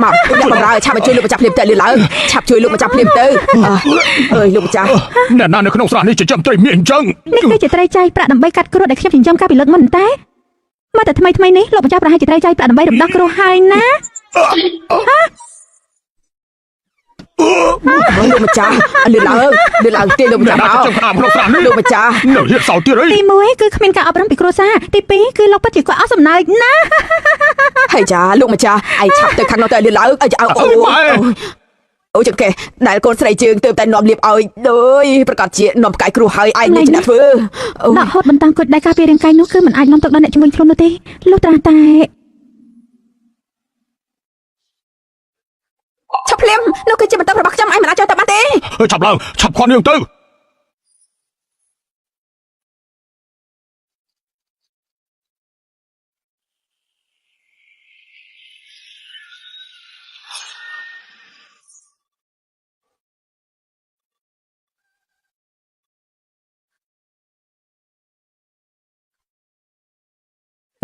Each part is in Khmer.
មកអ្នកបម្រើឆាប់មកជួយលោកម្ចាស់ភ្លាមទៅលឺឡើងឆាប់ជួយលោកម្ចាស់ភ្លាមទៅអើយលោកម្ចាស់អ្នកណានៅក្នុងស្រះនេះចិញ្ចឹមត្រីមានអញ្ចឹងនេះគឺជាត្រីចៃប្រាក់ដើម្បីកាត់គ្រោះដែលខ្ញុំចិញ្ចឹមកាលពីលើកមុនតែមកតែថ្មីនេះលោកម្ចាស់ប្រហែលជាត្រីចៃប្រាក់ដើម្បីរំដោះគ្រោះហើយណាលោកម្ចាស់លឺឡើងទេលោកម្ចាស់មកចំក្តាមក្នុងស្រះនេះលោកម្ចាស់នៅរៀបសោទៀតអីទី1គឺគ្មានការអប់រំពីគ្រួសារទី2គឺលោកពិតជាគាត់អស់សំណើចណាហើយចាលោកម្ចាស់ឯងឆាប់ទៅខាងនោះទៅលឺឡើងអូចង្កេះដែលកូនស្រីជើងទៅតែនាំលៀបឲ្យដូចប្រកាសជានាំផ្កាយគ្រោះហើយឯងនេះជាអ្នកធ្វើដកហូតបន្តគុជដែលការពាររាងកាយនោះគឺមិនអាចនាំទៅដល់អ្នកជំងឺខ្លួននោះទេលុះត្រាតែឆាប់ភ្លាមនោះគឺជាបន្ទុករបស់ខ្ញុំឯងមិនអាចចូលទៅបានទេឆាប់ឡើងឆាប់ខន់នាងទៅ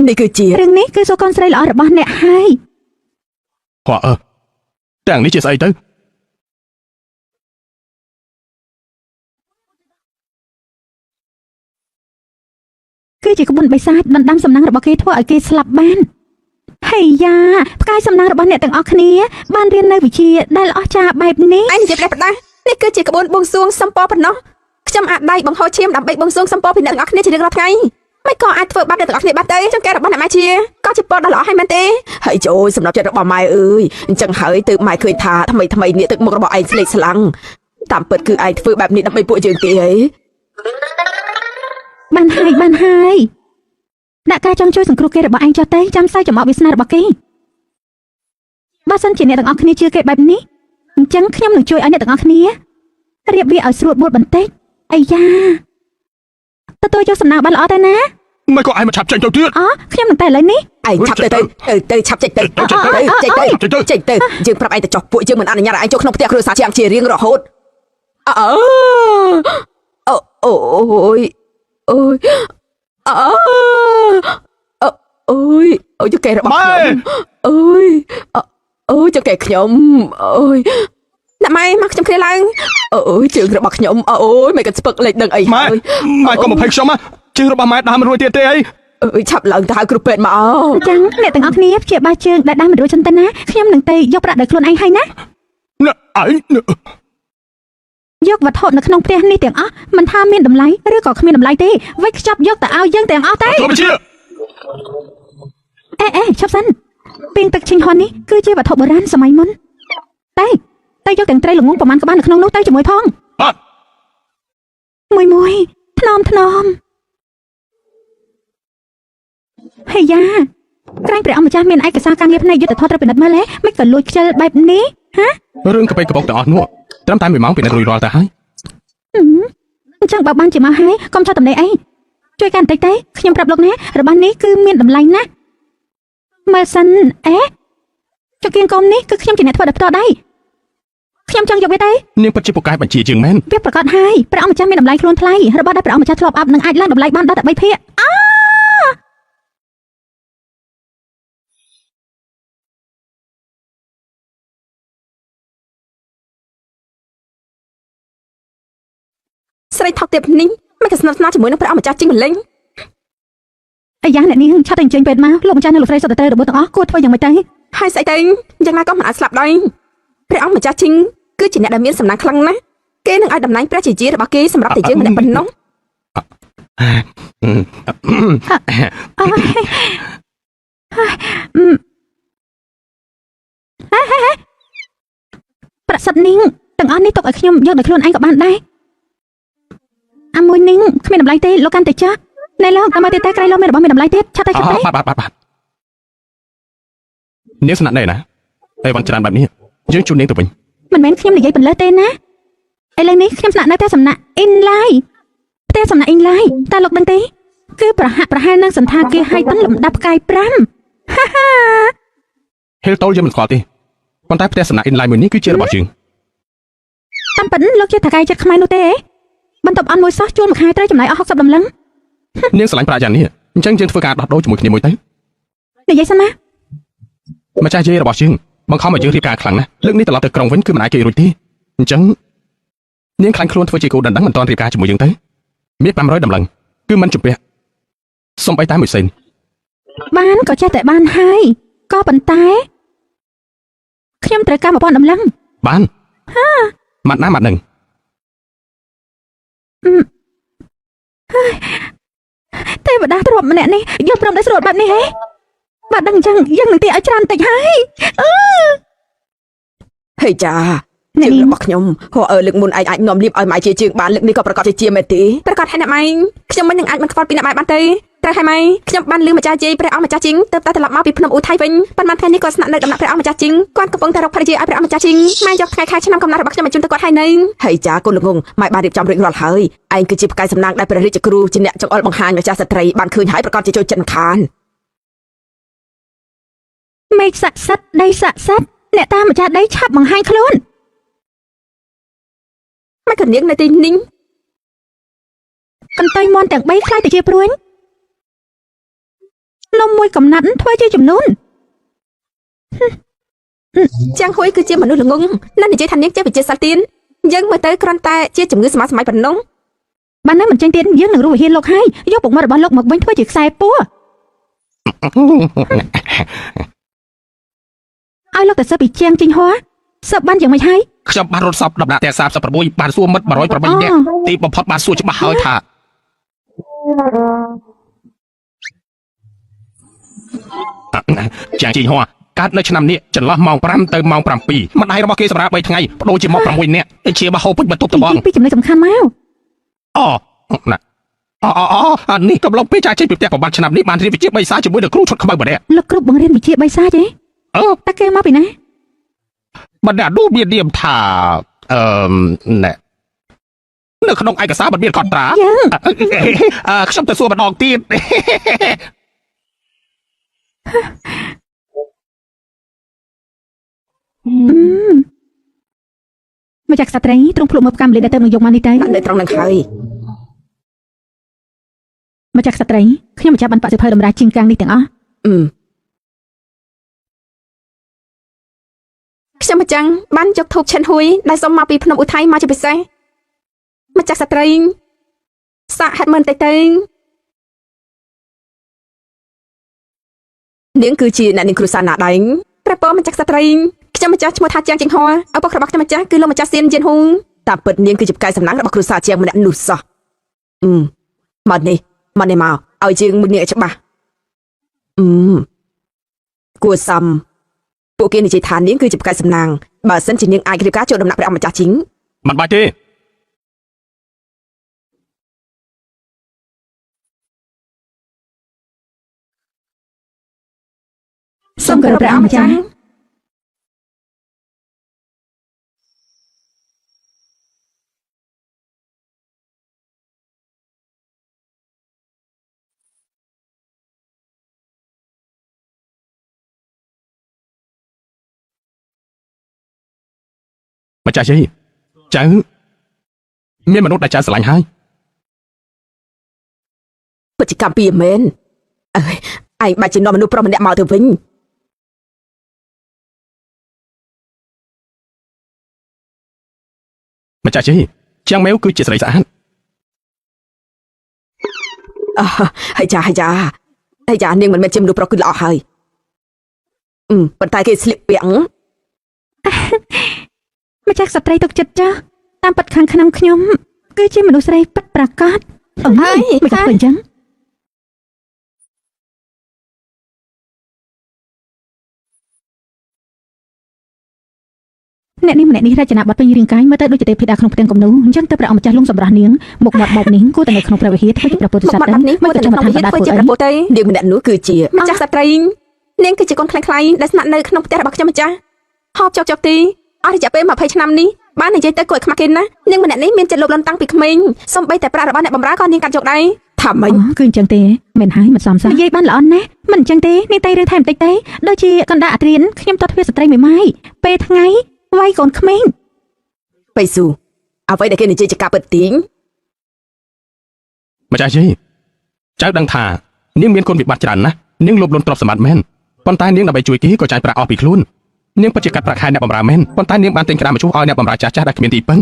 នេះគឺជារឿងនេះគឺសូកូនស្រីល្អរបស់អ្នកហើយហ៎ទាំងនេះជាស្អីទៅគឺជាក្បួនបិសាចដណ្ដើមសំណាងរបស់គេធ្វើឲ្យគេស្លាប់បានហើយយ៉ាផ្កាយសំណាងរបស់អ្នកទាំងអស់គ្នាបានរៀននៅវិជ្ជាដែលអស្ចារ្យបែបនេះឯងនិយាយផ្ដេសផ្ដាស់នេះគឺជាក្បួនបួងសួងសម្ពរប៉ុណ្ណោះខ្ញុំអាចដៃបង្ហូរឈាមដើម្បីបួងសួងសម្ពរពីអ្នកទាំងអស់គ្នាជារៀងរាល់ថ្ងៃមិនក៏អាចធ្វើបាបអ្នកទាំងអស់គ្នាបានទេចង្កេះរបស់អ្នកម៉ែជាក៏ជាពតដ៏ល្អហើយមែនទេហើយចូលសម្រាប់ចិត្តរបស់ម៉ែអើយអញ្ចឹងហើយទើបម៉ែឃើញថាថ្មីនេះទឹកមុខរបស់ឯងស្លេកស្លាំងតាមពិតគឺឯងធ្វើបែបនេះដើម្បីពួកយើងទេហីបានហើយដាក់ការចង់ជួយសង្គ្រោះគេរបស់ឯងចុះទេចាំសើចំអកវាសនារបស់គេបើសិនជាអ្នកទាំងអស់គ្នាជឿគេបែបនេះអញ្ចឹងខ្ញុំនឹងជួយឲ្យអ្នកទាំងអស់គ្នារៀបវាឲ្យស្រួលបួលបន្តិចអាយ៉ាទទួលយកសំណាងបានល្អតែណាមិនក៏ឯងមកឆាប់ចេញទៅទៀតខ្ញុំនឹងតែឥឡូវនេះឯងឆាប់ទៅឆាប់ចេញទៅយើងប្រាប់ឯងទៅចុះពួកយើងមិនអនុញ្ញាតឲ្យឯងចូលក្នុងផ្ទះគ្រួសារជារៀងរហូតអូយចង្កេះរបស់ខ្ញុំអូយចង្កេះខ្ញុំអូយអ្នកម៉ែមកខ្ញុំគ្នាឡើងអូយជើងរបស់ខ្ញុំអូយមិនក៏ស្ពឹកលេខដឹងអីហើយម៉ែក៏20ខ្ញុំជើងរបស់ម៉ែដើមមិនរួចទៀតទេអីឆាប់ឡើងទៅហៅគ្រូពេទ្យមកអញ្ចឹងអ្នកទាំងអស់គ្នាព្យាបាលជើងដែលដើមមិនរួចចឹងទៅណាខ្ញុំនឹងទៅយកប្រាក់ដោយខ្លួនឯងហើយណាយកវត្ថុនៅក្នុងផ្ទះនេះទាំងអស់មិនថាមានតម្លៃឬក៏គ្មានតម្លៃទេវិចខ្ចប់យកទៅឲ្យយើងទាំងអស់ទេឈប់សិនពីងទឹកឈិញហន់នេះគឺជាវត្ថុបុរាណសម័យមុនតែយកទាំងត្រីល្ងងប្រមាណក្បាលនៅក្នុងនោះទៅជាមួយផងមួយថ្នមហើយយ៉ាក្រែងព្រះអង្គម្ចាស់មានឯកសារការងារផ្នែកយុទ្ធធម៌ត្រូវពិនិត្យមើលមិនក៏លួចខ្ជិលបែបនេះរឿងកបិកបោកទាំងអស់នោះត្រឹមតែ1ម៉ោងពិនិត្យរួចរាល់ទៅហើយអញ្ចឹងបើបានជាមកហើយកុំឆាប់តំណែងអីជួយកាន់បន្តិចទេខ្ញុំប្រាប់លោកណារបស់នេះគឺមានតម្លៃណាស់មើលសិនចុកគៀងកុំនេះគឺខ្ញុំជាអ្នកធ្វើដោយផ្ទាល់ដៃខ្ញុំចង់យកវាទេនាងពិតជាពូកែបញ្ជាជាងមែនវាប្រកាសហើយព្រះអង្គម្ចាស់មានតម្លៃខ្លួនថ្លៃរបស់ដែលព្រះអង្គម្ចាស់ធ្លាប់អាប់នឹងអាចឡើងតម្លៃបានដល់តែ3ភាគស្រីថោកទៀតនេះមិនក៏ស្និទ្ធស្នាលជាមួយនឹងព្រះអង្គម្ចាស់ជីងម្លេងអាយ៉ាអ្នកនាងឆាប់ទៅអញ្ជើញពេទ្យមកលោកម្ចាស់នៅលោកស្រីសុទ្ធតែត្រូវរបួសទាំងអស់គួរធ្វើយ៉ាងម៉េចទៅហើយស្អីទៅយ៉ាងណាក៏មិនអាចស្លាប់ដែរព្រះអង្គម្ចាស់ជីងគឺជាអ្នកដែលមានសំណាងខ្លាំងណាស់គេនឹងឲ្យតំណែងព្រះជាជារបស់គេសម្រាប់តែយើងម្នាក់ប៉ុណ្ណោះប្រាក់សិតនាងទាំងអស់នេះទុកឲ្យខ្ញុំយកដោយខ្លួនឯងក៏បានដែរមួយនាងគ្មានតម្លៃទេលោកកាន់តែចាស់ណែលោកតាមមកទៀតតែក្រៃលោកមានរបស់មានតម្លៃទៀតឆាប់ទៅបាទនាងស្នាក់ណែណាតែបានច្រើនបែបនេះយើងជួននាងទៅវិញមិនមែនខ្ញុំនិយាយបន្លឺទេណាឥឡូវនេះខ្ញុំស្នាក់នៅតែសំណាក់អ៊ីនឡាយផ្ទះសំណាក់អ៊ីនឡាយតែលោកដឹងទេគឺប្រហាក់ប្រហែលនឹងសន្តាគារឲ្យតាំងលំដាប់ផ្កាយ5ហេលតូលយើងមិនស្គាល់ទេប៉ុន្តែផ្ទះសំណាក់អ៊ីនឡាយមួយនេះគឺជារបស់យើងតាមពិតលោកជាថកែចិត្តខ្មែរនោះទេបន្ទប់អន់មួយសោះជួលមួយខែត្រូវចំណាយអស់60ដំឡឹងនាងស្រឡាញ់ប្រាក់យ៉ាងនេះអញ្ចឹងយើងធ្វើការដោះដូរជាមួយគ្នាមួយទៅនិយាយសិនណាម្ចាស់យាយរបស់យើង បង្ខំឲ្យយើងរៀបការខ្លាំងណាស់លើកនេះត្រឡប់ទៅក្រុងវិញគឺមិនអាចគេរួចទេអញ្ចឹងនាងខ្លាញ់ខ្លួនធ្វើជាគូដណ្ដឹងមិនទាន់រៀបការជាមួយយើងទៅមាន500តម្លឹងគឺមិនជំពាក់សំបីតែមួយសេន បានក៏ចេះតែបានហើយក៏ប៉ុន្តែខ្ញុំត្រូវការ1000តម្លឹង បានម៉ាត់ណាម៉ាត់នឹង ទេវតាទ្របម្នាក់នេះយល់ព្រមដោយស្រួលបែបនេះហេបាទដឹងអញ្ចឹងយើងនឹងទីឲ្យច្រើនតិចហើយអឺ ហេចាអ្នករបស់ខ្ញុំហៅលើកមុនឯងអាចនាំលៀបឲ្យម៉ែជាជើងបានលើកនេះក៏ប្រកាសជាមែនទេប្រកាសហើយអ្នកម៉ែខ្ញុំមិននឹងអាចមិនខ្វល់ពីអ្នកម៉ែបានទេត្រូវហើយម៉ែខ្ញុំបានលឺម្ចាស់ជ័យព្រះអង្គម្ចាស់ជីងទៅតែត្រឡប់មកពីភ្នំអ៊ូថៃវិញប៉ុន្មានថ្ងៃនេះក៏ស្នាក់នៅដំណាក់ព្រះអង្គម្ចាស់ជីងគាត់កំពុងតែរកភរិយាឲ្យព្រះអង្គម្ចាស់ជីងម៉ែយកថ្ងៃខែឆ្នាំកំណត់របស់ខ្ញុំមកជូនទៅគាត់ហើយនៅហើយចាកូនល្ងងម៉ែបានរៀបចំរួចរាល់ហើយឯងគឺជាផ្កាយសំណាងដែលព្រះរាជគ្រូជាអ្នកចង្អុលបង្ហាញម្ចាស់ស្ត្រីបានឃើញហើយប្រកាសជាចូលចិត្តខាន មេឃស័ក្តិសិទ្ធិដីស័ក្តិសិទ្ធិអ្នកតាមម្ចាស់ដីឆាប់បង្ហាញខ្លួន ម៉ែកនាងនៅទីនេះ កន្ទុយមន់ទាំង3ខ្លាយទៅជាព្រួញនំមួយកំណាត់ធ្វើជាចំនួន ចាំងហួយគឺជាមនុស្សល្ងងនៅនិយាយថានាងជាវិជាសាស្ត្រទៀនយើងមើលទៅគ្រាន់តែជាជំងឺសម័យប៉ុណ្ណឹង បានណាមិនចេញទៀតយើងនឹងរੂវិហារលោកហើយយកពុកមាត់របស់លោកមកវិញធ្វើជាខ្សែពួរឲ្យលោកទៅសើពីជាងជីងហួរសើបានយ៉ាងម៉េចហើយ ខ្ញុំបានរត់សពដំណាក់តែ36បានសួរមិត្ត108នាក់ទីបំផុតបានសួរច្បាស់ហើយថាចាជីងហួរកើតនៅឆ្នាំនេះចន្លោះម៉ោង5ទៅម៉ោង7ម្ដាយរបស់គេសម្រាប់3ថ្ងៃបដូរជាមក6នាក់ជាបហូពេជ្របន្ទប់តបង ពីចំណុចសំខាន់មក អូណាអូនេះកំឡុងពេលចាចេញពីផ្ទះប្រហែលឆ្នាំនេះបានរៀនវិជ្ជាបៃសាជាមួយនឹងគ្រូឈុតខ្មៅម្នាក់ លោកគ្រូបង្រៀនវិជ្ជាបៃសាចទេ តែគេមកពីណា បណ្ដានោះមាននាមថាណែនៅក្នុងឯកសារមិនមានកត់ត្រាខ្ញុំទៅសួរម្ដងទៀត មកจากស្ត្រីទ្រង់ភ្លុកមើលផ្កាម្លិះដែលទៅនឹងយកមកនេះទៅ នៅត្រង់នឹងហើយ មកจากស្ត្រីខ្ញុំម្ចាស់បានបាក់សិភៅតម្រាជាងកាំងនេះទាំងអស់ ខ្ញុំម្ចាំងបានយកធូបឆិនហួយដែលសុំមកពីភ្នំអ៊ូថៃមកជាពិសេសម្ចាស់ស្ត្រីសាក់ហេតុមិនទៅនាងគឺជាអ្នកនាងគ្រូសាណាដែងព្រះពរម្ចាស់ស្ត្រីខ្ញុំម្ចាស់ឈ្មោះថាជាងជីងហួរឪពុករបស់ខ្ញុំម្ចាស់គឺលោកម្ចាស់សៀនយៀនហ៊ូតាមពិតនាងគឺជាផ្កាយសំណាងរបស់គ្រូសាជាងម្នាក់នោះសោះមកនេះមកឲ្យជាងមួយនាងឲ្យច្បាស់គួរសមពួកគេនិយាយថានាងគឺជាផ្កាយសំណាងបើសិនជានាងអាចរៀបការចូលដំណាក់ព្រះអង្គម្ចាស់ជីង មិនបាច់ទេ សូមគោរពព្រះអង្គម្ចាស់ ម្ចាស់យាយចៅមានមនុស្សដែលចៅស្រឡាញ់ហើយ ពិតជាកម្មពីមែនឯងបាច់ជានាំមនុស្សប្រុសម្នាក់មកទៅវិញ ម្ចាស់យាយជាងម៉ែវគឺជាស្រីស្អាត ហើយចានាងមិនមែនជាមនុស្សប្រុសគឺល្អហើយប៉ុន្តែគេស្លៀកពាក់ មកจากស្ត្រីទុកចិត្តចាស់តាមពិតខាងក្នុងខ្ញុំគឺជាមនុស្សស្រីពិតប្រាកដហើយមិនធ្វើអញ្ចឹងអ្នកនេះម្នាក់នេះរចនាប័ទ្មពេញរាងកាយមើលទៅដូចជាទេពធីតាក្នុងផ្ទាំងគំនូរអញ្ចឹងទៅព្រះអង្គម្ចាស់លងសម្រាប់នាងមុខមាត់បោកនាងគួរតែនៅក្នុងព្រះវិហារធ្វើជាព្រះពុទ្ធសាសនាមកទៅក្នុងវិហារធ្វើជាព្រះពុទ្ធទេ នាងម្នាក់នោះគឺជាម្ចាស់ស្ត្រីនាងគឺជាកូនខ្លាំងៗដែលស្នាក់នៅក្នុងផ្ទះរបស់ខ្ញុំម្ចាស់ហូបចុកទីអស់រយៈពេល20ឆ្នាំនេះបាននិយាយទៅគាត់ខ្មាស់គេណានាងម្នាក់នេះមានចិត្តលោភលន់តាំងពីក្មេងសំបីតែប្រាក់របស់អ្នកបម្រើក៏នាងកាត់យកដែរថាម៉េច គឺអញ្ចឹងទេមិនហើយមិនសមសោះនិយាយបានល្អណាស់មិនអញ្ចឹងទេនាងតែរើថែមបន្តិចទេដូចជាកណ្ដាលអត្រៀនខ្ញុំតោះទ្វាស្ត្រីមួយម៉ាយពេលថ្ងៃវាយកូនក្មេង បៃស៊ូអ្វីដែលគេនិយាយជាការពិតទីង ម្ចាស់យាយចៅដឹងថានាងមានគុណវិបត្តិច្រើនណាស់នាងលោភលន់ទ្រព្យសម្បត្តិមែនប៉ុន្តែនាងដើម្បីជួយគេក៏ចាយប្រាក់អស់ពីខ្លួន នាងពិតជាកាត់ប្រាក់ខែអ្នកបម្រើមែនប៉ុន្តែនាងបានទិញក្តារមឈូសឲ្យអ្នកបម្រើចាស់ៗដែលគ្មានទីពឹង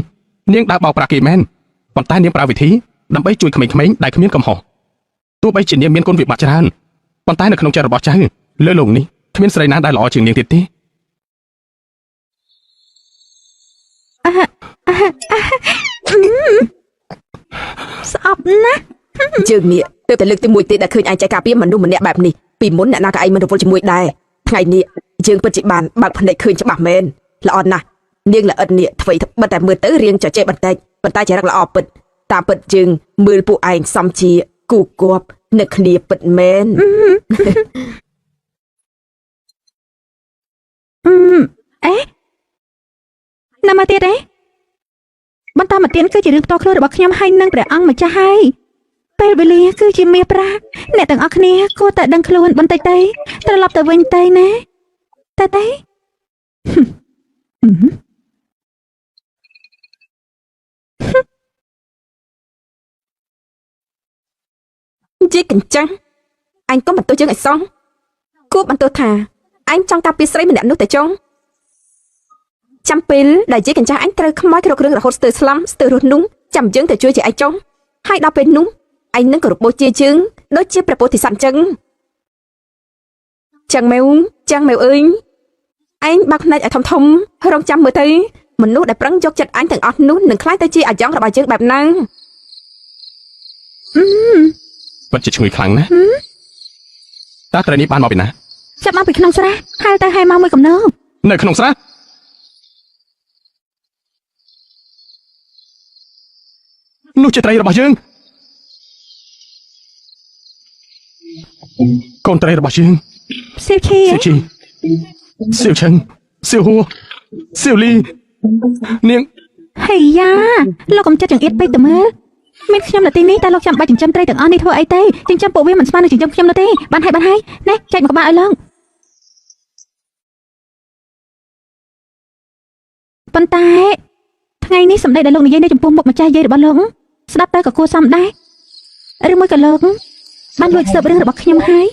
នាងដើរបោកប្រាស់គេមែនប៉ុន្តែនាងប្រើវិធីដើម្បីជួយក្មេងៗដែលគ្មានកំហុសទោះបីជានាងមានគុណវិបត្តិច្រើនប៉ុន្តែនៅក្នុងចិត្តរបស់ចៅលើលោកនេះគ្មានស្រីណាដែលល្អជាងនាងទៀតទេ ស្អប់ណាស់ យើងនេះទើបតែលើកទី1ទេដែលឃើញឯងចែកការពារមនុស្សម្នាក់បែបនេះពីមុនអ្នកណាក៏ឯងមិនរវល់ជាមួយដែរថ្ងៃនេះយើងពិតជាបានបើកភ្នែកឃើញច្បាស់មែនល្អណាស់នាងល្អិតនេះអ្វីបិទតែមើលទៅរៀងចែកបន្តិចប៉ុន្តែចរិតល្អពិតតាមពិតយើងមើលពួកឯងសំជាគូគប់នឹកគ្នាពិតមែន អេណាមកទៀតទេបន្តមកទៀតគឺជារឿងផ្ទាល់ខ្លួនរបស់ខ្ញុំហើយនឹងព្រះអង្គម្ចាស់ហើយពេលវេលាគឺជាមាសប្រាក់អ្នកទាំងអស់គ្នាគួរតែដឹងខ្លួនបន្តិចទៅត្រឡប់ទៅវិញទៅណាតែ ជីកញ្ចាំងអញក៏បន្ទោសយើងឲ្យសងគួរបន្ទោសថាអញចង់ការពារស្រីម្នាក់នោះតែចុងចាំពេលដែលជីកញ្ចាំងអញត្រូវខ្មោចរករឿងរហូតស្ទើរស្លាំស្ទើររស់នោះចាំយើងទៅជួយជាឯងចុងហើយដល់ពេលនោះអញនឹងគោរពបូជាយើងដូចជាព្រះពោធិសត្វចឹងម៉ែវអើយឯងបើកភ្នែកឲ្យធំរងចាំមើលទៅមនុស្សដែលប្រឹងយកចិត្តអញទាំងអស់នោះនឹងខ្លាចទៅជាអាយ៉ងរបស់យើងបែបហ្នឹង ពិតជាឈ្ងុយខ្លាំងណាស់តើត្រីនេះបានមកពីណា ចាប់មកពីក្នុងស្រះហើយទៅហើយមកមួយកំណោ នៅក្នុងស្រះនោះជាត្រីរបស់យើងកូនត្រីរបស់យើង សៀវឈី សៀវឈីសៀវឈឹងសៀវហួរសៀវលីនាង ហេយ៉ាលោកកំចិត្តចង្អៀតពេកទៅមើលមានខ្ញុំនៅទីនេះតែលោកចាំបាច់ចិញ្ចឹមត្រីទាំងអស់នេះធ្វើអីទេចិញ្ចឹមពួកវាមិនស្មើនឹងចិញ្ចឹមខ្ញុំនោះទេបានហើយណែចែកមកក្បាលឲ្យលោកប៉ុន្តែថ្ងៃនេះសម្ដីដែលលោកនិយាយនៅចំពោះមុខម្ចាស់យាយរបស់លោកស្ដាប់ទៅក៏គួរសមដែរឬមួយក៏លោកបានលួចស៊ើបរឿងរបស់ខ្ញុំហើយ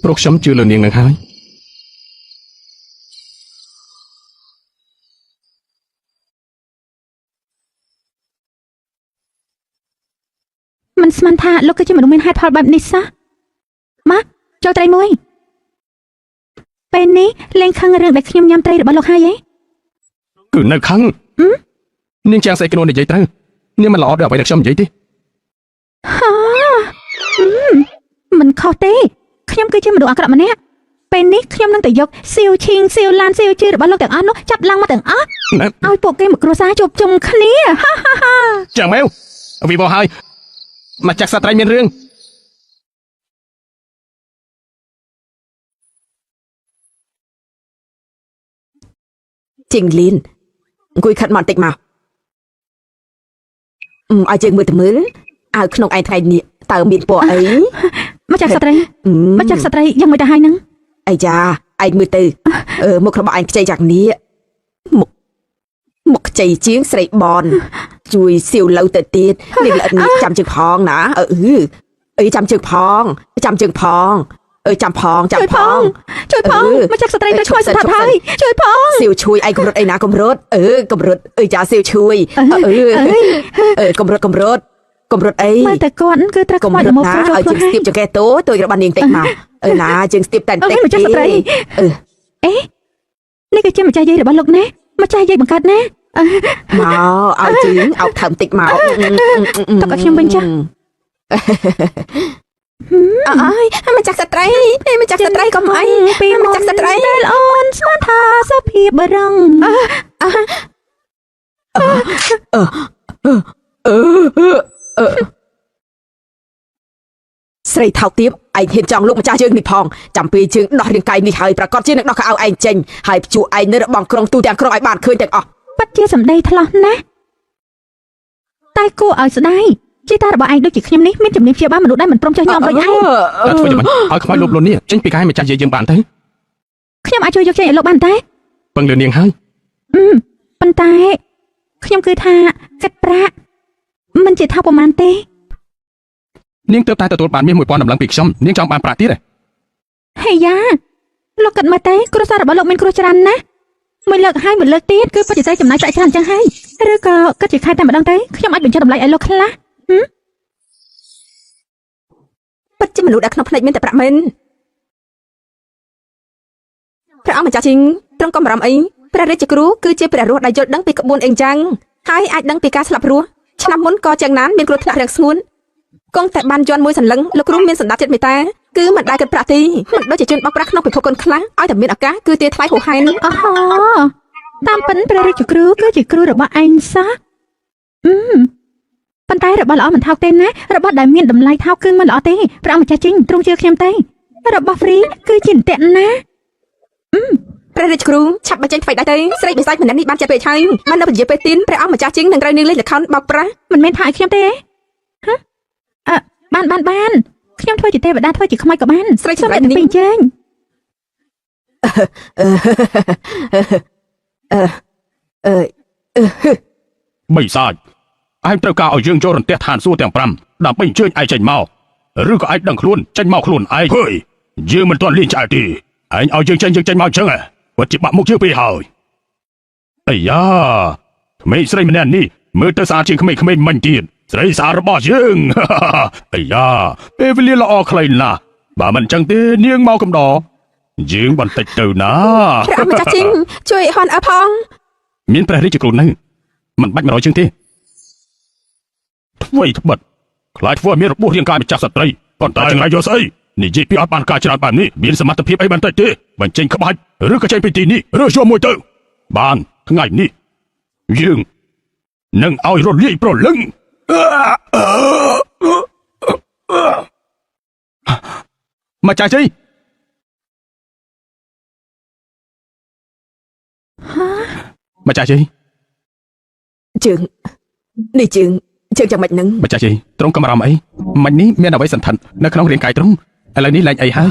ព្រោះខ្ញុំជឿលើនាងនឹងហើយ មិនស្មានថាលោកគឺជាមនុស្សមានហេតុផលបែបនេះសោះមកចូលត្រីមួយពេលនេះលេងខឹងរឿងដែលខ្ញុំញ៉ាំត្រីរបស់លោកហើយឯង គឺនៅខឹងនាងចាំងស្អីខ្លួននិយាយត្រូវនាងមិនល្អដូចអ្វីដែលខ្ញុំនិយាយទេ ហាមិនខុសទេខ្ញុំគឺជាមនុស្សអាក្រក់ម្នាក់ពេលនេះខ្ញុំនឹងទៅយកសៀវឈីងសៀវឡានសៀវជឿរបស់លោកទាំងអស់នោះចាប់ឡើងមកទាំងអស់ឲ្យពួកគេមកគ្រួសារជួបជុំគ្នាហា ចាំម៉ែវវិបោហើយមកចាក់សត្វត្រីមានរឿង ជីងលីនអង្គុយខិតមកបន្តិចមកឲ្យយើងមើលទៅមើលឲ្យក្នុងឯថ្ងៃនេះតើមានពណ៌អី មកចាក់សត្រីយ៉ាងមិនទៅហើយនឹង អាយ៉ាឯងមើលទៅមុខរបស់ឯងខ្ចីយ៉ាងនេះមុខខ្ចីជាងស្រីបនជួយសៀវឡូវទៅទៀតនេះល្អិតនេះចាំជើងផងណាអីចាំជើងផងចាំផងជួយផងមកចាក់សត្រីទៅឆ្លើយសត្វហើយជួយផងសៀវជួយឯងកម្រិតអីណាកម្រិតកម្រិតចាសៀវជួយកម្រិតអី មើលតែគាត់គឺត្រូវខ្មោចមកចូល ឲ្យជើងស្ទាបចង្កេះតូចរបស់នាងតិចមកណាជើងស្ទាបតែតិច មកចាក់សត្រីនេះគឺជាម្ចាស់យាយរបស់លោកណាម្ចាស់យាយបង្កើតណា មកឲ្យជើងអោបថើមតិចមក ទុកឲ្យខ្ញុំវិញចា អើយមកចាក់សត្រីកុំអី ពីមកចាក់សត្រីដែលអូនស្មានថាសុភាពបរង ស្រីថោកទាបឯងហ៊ានចង់លុកម្ចាស់យើងនេះផងចាំពេលជើងដោះរាងកាយនេះហើយប្រកាសជានឹងដោះកៅអៅឯងចេញហើយព្យួរឯងនៅរបងក្រុងទូទាំងក្រុងឲ្យបានឃើញទាំងអស់ ពិតជាសម្ដីថ្លោះណាស់តែគួរឲ្យស្ដាយជាតារបស់ឯងដូចជាខ្ញុំនេះមានជំនាញព្យាបាលមនុស្សដែលមិនព្រមចោះញោមដូចឯង ធ្វើយ៉ាងម៉េចឲ្យខ្មោចលួបលួននេះចេញពីកាយម្ចាស់យាយយើងបានទៅ ខ្ញុំអាចជួយយកចេញឲ្យលោកបានតែ ពឹងលើនាងហើយ ប៉ុន្តែខ្ញុំគឺថាកាត់ប្រាក់មិនជាថាប្រមាណទេ នាងទើបតែទទួលបានមាស 1000 តម្លឹងពីខ្ញុំនាងចង់បានប្រាក់ទៀតទេ ហេយ៉ា លោកគិតមើលទេគ្រួសាររបស់លោកមានគ្រោះច្រើនណាស់មួយលើកហើយមួយលើកទៀតគឺពិតជាត្រូវចំណាយប្រាក់ច្រើនចឹងហើយឬក៏គិតជាខែតែម្ដងទេខ្ញុំអាចបញ្ចុះតម្លៃឲ្យលោកខ្លះ ពិតជាមនុស្សដែលក្នុងភ្នែកមានតែប្រាក់មែនព្រះអង្គម្ចាស់ជីងទ្រង់កុំបារម្ភអីព្រះរាជគ្រូគឺជាព្រះរស់ដែលយល់ដឹងពីក្បួនអីចឹងហើយអាចដឹងពីការស្លាប់រស់ឆ្នាំមុនក៏យ៉ាងណានមានគ្រោះថ្នាក់រាំងស្ងួនគង់តែបានយន់មួយសន្លឹងលោកគ្រូមានសន្តាប់ចិត្តមេត្តាគឺមិនដែលគិតប្រាក់ទីមិនដូចជាជនបោកប្រាស់ក្នុងពិភពកូនខ្លាំងឲ្យតែមានឱកាសគឺទាថ្លៃហួសហេតុ អូហូតាមពិនព្រះរាជគ្រូគឺជាគ្រូរបស់ឯងសោះប៉ុន្តែរបស់ល្អមិនថោកទេណារបស់ដែលមានតម្លៃថោកគឺមិនល្អទេព្រះអង្គម្ចាស់ជីងទ្រង់ជឿខ្ញុំទេរបស់ហ្វ្រីគឺជាអន្ទាក់ណា ព្រះរាជគ្រូឆាប់បញ្ចេញថ្មីដែរទេស្រីបិសាចម្នាក់នេះបានចិត្តពេកហើយមិននៅពជាពេលទីនព្រះអង្គម្ចាស់ជីងនឹងត្រូវនាងលេខលខោនបោកប្រាស់ មិនមែនថាឲ្យខ្ញុំទេហ៎បានខ្ញុំធ្វើជាទេវតាធ្វើជាខ្មោចក៏បាន ស្រី ខ្ញុំ សម្រាប់ តែ នេះ ពីជើង បិសាចឯងត្រូវការឲ្យយើងចូលរន្ទះឋានសួគ៌ទាំង5ដើម្បីអញ្ជើញឯងចេញមកឬក៏ឯងដឹងខ្លួនចេញមកខ្លួនឯងហើយយើងមិនទាន់លៀងឆ្អែតទេឯងឲ្យយើងចេញមកអញ្ចឹងពិតជាបាក់មុខយើងពេកហើយអាយ៉ាក្មេងស្រីម្នាក់នេះមើលទៅស្អាតជាងក្មេងៗមិញទៀតស្រីស្អាតរបស់យើង អាយ៉ាពេលវេលាល្អខ្លីណាស់បើមិនអញ្ចឹងទេនាងមកកំដរយើងបន្តិចទៅណា ព្រះអង្គម្ចាស់ជីងជួយហនអើផង មានព្រះរាជគ្រូនៅមិនបាច់100ជើងទេធ្វើត្បិតខ្លាចធ្វើឲ្យមានរបួសរាងកាយម្ចាស់ស្ត្រីប៉ុន្តែចង្រៃយកស្អីនិយាយពីអត់បានការច្រើនបែបនេះមានសមត្ថភាពអីបន្តិចទេបញ្ចេញក្បាច់ឬក៏ចេញពីទីនេះរើសយកមួយទៅបានថ្ងៃនេះយើងនឹងឲ្យរលាយប្រលឹងម្ចាស់ជីម្ចាស់ជី ជើងនេះជើងយ៉ាងម៉េចនឹង ម្ចាស់ជីទ្រង់កំរំអីមិញនេះមានអ្វីសន្ធិដ្ឋនៅក្នុងរាងកាយទ្រង់ឥឡូវនេះលែងអីហើយ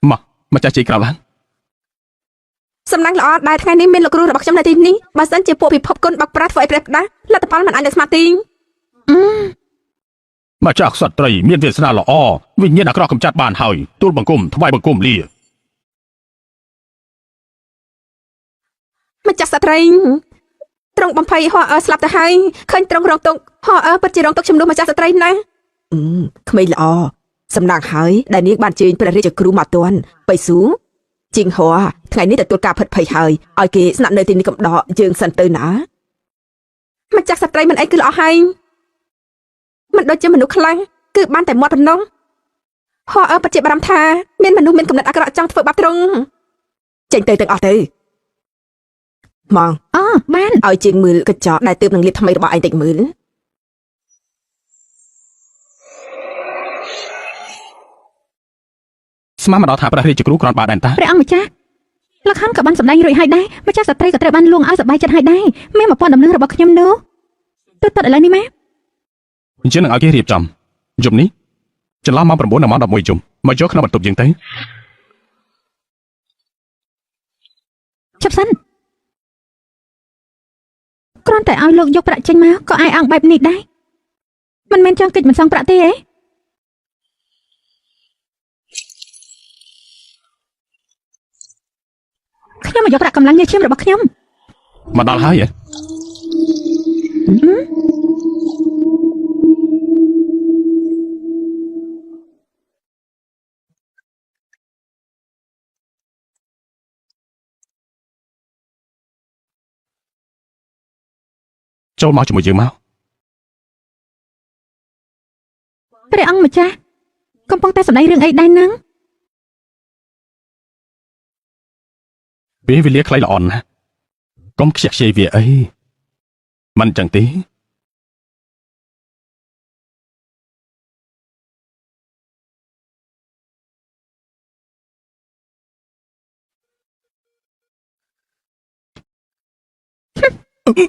មកម្ចាស់ជីក្រោកឡើង សំណាងល្អដែលថ្ងៃនេះមានលោកគ្រូរបស់ខ្ញុំនៅទីនេះបើសិនជាពួកពិភពគុណបោកប្រាស់ធ្វើឲ្យព្រះផ្ដាស់លទ្ធផលមិនអាចនឹងស្មារតី ម្ចាស់ក្សត្រីមានវាសនាល្អវិញ្ញាណអាក្រក់កំចាត់បានហើយទូលបង្គំថ្វាយបង្គំលា ម្ចាស់ស្ត្រីទ្រង់បំភ័យហោអើស្លាប់ទៅហើយឃើញទ្រង់រងទុកហោអើពិតជារងទុកជំនួសម្ចាស់ស្ត្រីណាស់ក្មេងល្អសំណាងហើយដែលនាងបានជើញព្រះរាជគ្រូមកទាន់បៃស៊ូជីងហោថ្ងៃនេះទទួលការផិតភ័យហើយឲ្យគេស្នាក់នៅទីនេះកំដកយើងសិនទៅណាម្ចាស់ស្ត្រីមិនអីគឺល្អហើយមិនដូចជាមនុស្សខ្លាំងគឺបានតែមាត់ប៉ុណ្ណោះហោអើពិតជាបារម្ភថាមានមនុស្សមានគំនិតអាក្រក់ចង់ធ្វើបាបទ្រង់ចេញទៅទាំងអស់ទៅម៉ង អូបាន ឲ្យជាងមើលកញ្ចក់ដែលទើបនឹងលាបថ្មីរបស់ឯងតិចមើល ស្មានមកដល់ថាព្រះរាជគ្រូគ្រាន់បើដែនតា ព្រះអង្គម្ចាស់លក្ខខណ្ឌក៏បានសម្ដែងរួចហើយដែរម្ចាស់ស្ត្រីក៏ត្រូវបានលួងឲ្យសប្បាយចិត្តហើយដែរមាន1000ដំណឹងរបស់ខ្ញុំនោះទៅតើឥឡូវនេះម៉ែ អញ្ចឹងនឹងឲ្យគេរៀបចំយប់នេះចន្លោះម៉ោង9ដល់ម៉ោង11យប់មកយកក្នុងបន្ទប់យើងទៅ ជប់សិនគ្រាន់តែឲ្យលោកយកប្រាក់ចេញមកក៏អាយអង្គបែបនេះដែរមិនមែនចង់កិច្ចមិនសងប្រាក់ទេហ៎ខ្ញុំមកយកប្រាក់កម្លាំងញើសឈាមរបស់ខ្ញុំ មកដល់ហើយហ៎ចូលមកជាមួយយើងមក ព្រះអង្គម្ចាស់កំពុងតែសម្ដែងរឿងអីដែរហ្នឹង ពេលវេលាខ្លីល្អណាស់កុំខ្ជះខ្ជាយវាអីមិនអញ្ចឹងទេ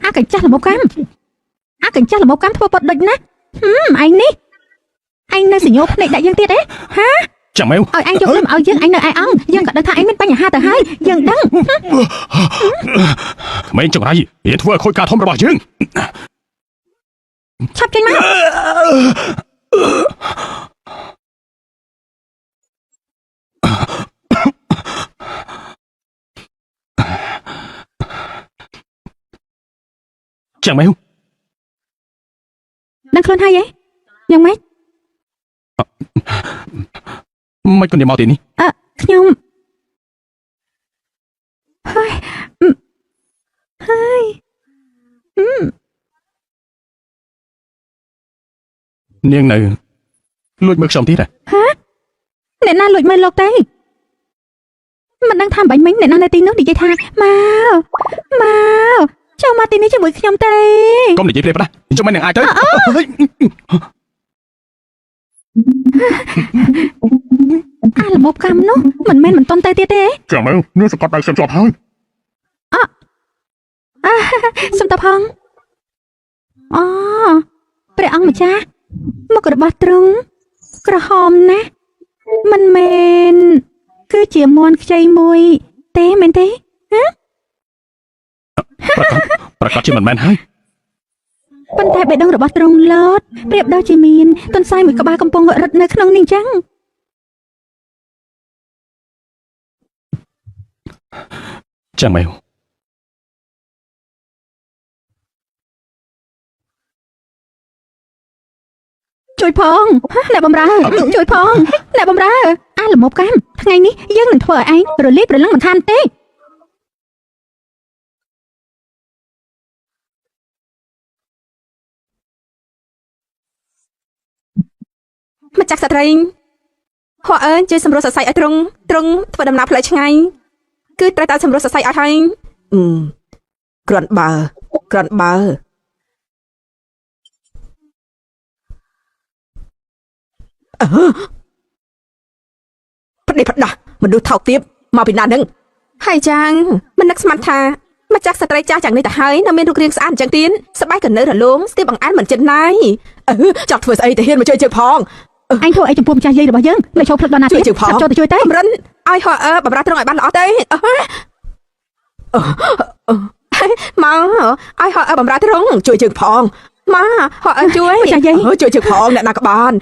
អាកញ្ចាស់ល្មមកម្មធ្វើពត់ដូចណាស់ឯងនេះឯងនៅសញ្ញោភ្នែកដាក់យើងទៀតទេហា ចាំមែវ ឲ្យឯងយកខ្ញុំឲ្យយើងឯងនៅឯអង្គយើងក៏ដឹងថាឯងមានបញ្ហាទៅហើយយើងដឹង ក្មេងចង្រៃវាធ្វើឲ្យខូចការធំរបស់យើង ឆាប់ចេញមក ចាំមែវ ដឹងខ្លួនហើយហ៎យ៉ាងម៉េច មិនក៏នាងមកទីនេះ ខ្ញុំហើយហើយ នាងនៅលួចមើលខ្ញុំទៀតហ៎ អ្នកណាលួចមើលលោកទៅមិនដឹងថាបាញ់មិញអ្នកណានៅទីនោះនិយាយថាមកចូលមកទីនេះជាមួយខ្ញុំទេ កុំនិយាយព្រេបណាខ្ញុំមិននឹងអាចទៅ អារបបកម្មនោះមិនមែនមិនតន់ទៅទៀតទេ ចាំមែវនាងសង្កត់ដៃខ្ញុំជាប់ហើយ សុំតផងអូព្រះអង្គម្ចាស់មុខរបស់ទ្រង់ក្រហមណាស់មិនមែនគឺជាមន់ខ្ចីមួយទេមែនទេ ប្រកាសជាមិនមែនហើយ ប៉ុន្តែបេះដូងរបស់ទ្រង់ឡតប្រៀបដូចជាមានទន្សាយមួយក្បាលកំពុងរត់នៅក្នុងនេះអញ្ចឹង ចាំមែវ ជួយផងអ្នកបំរើជួយផងអ្នកបំរើអាលមប់កម្មថ្ងៃនេះយើងនឹងធ្វើឲ្យឯងរលាយប្រលឹងមិនខានទេ ម្ចាស់ស្ត្រីហួរអើយជួយសម្រួលសរសៃឲ្យទ្រង់ធ្វើដំណើរផ្លូវឆ្ងាយគឺត្រូវតែសម្រួលសរសៃឲ្យហើយគ្រាន់បើផ្ដេសផ្ដាស់មនុស្សថោកទាបមកពីណានឹងហើយចាងមិននឹកស្មានថាម្ចាស់ស្ត្រីចាស់យ៉ាងនេះទៅហើយនៅមានរូបរាងស្អាតអញ្ចឹងទៀតស្បែកក៏នៅរលោងស្ទាបបង្អែលមិនចិត្តណាយចង់ធ្វើស្អីទៅហ៊ានមកជួយជើងផង អញធ្វើអីចំពោះម្ចាស់យាយរបស់យើងមិនចូលផ្លឹកដល់ណាទេចូលទៅជួយទេ កម្រិនឲ្យហួរអើបម្រើទ្រង់ឲ្យបានល្អទេមកឲ្យហួរអើបម្រើទ្រង់ជួយជើងផងមកហួរអើជួយជួយជើងផងអ្នកណាក៏បាន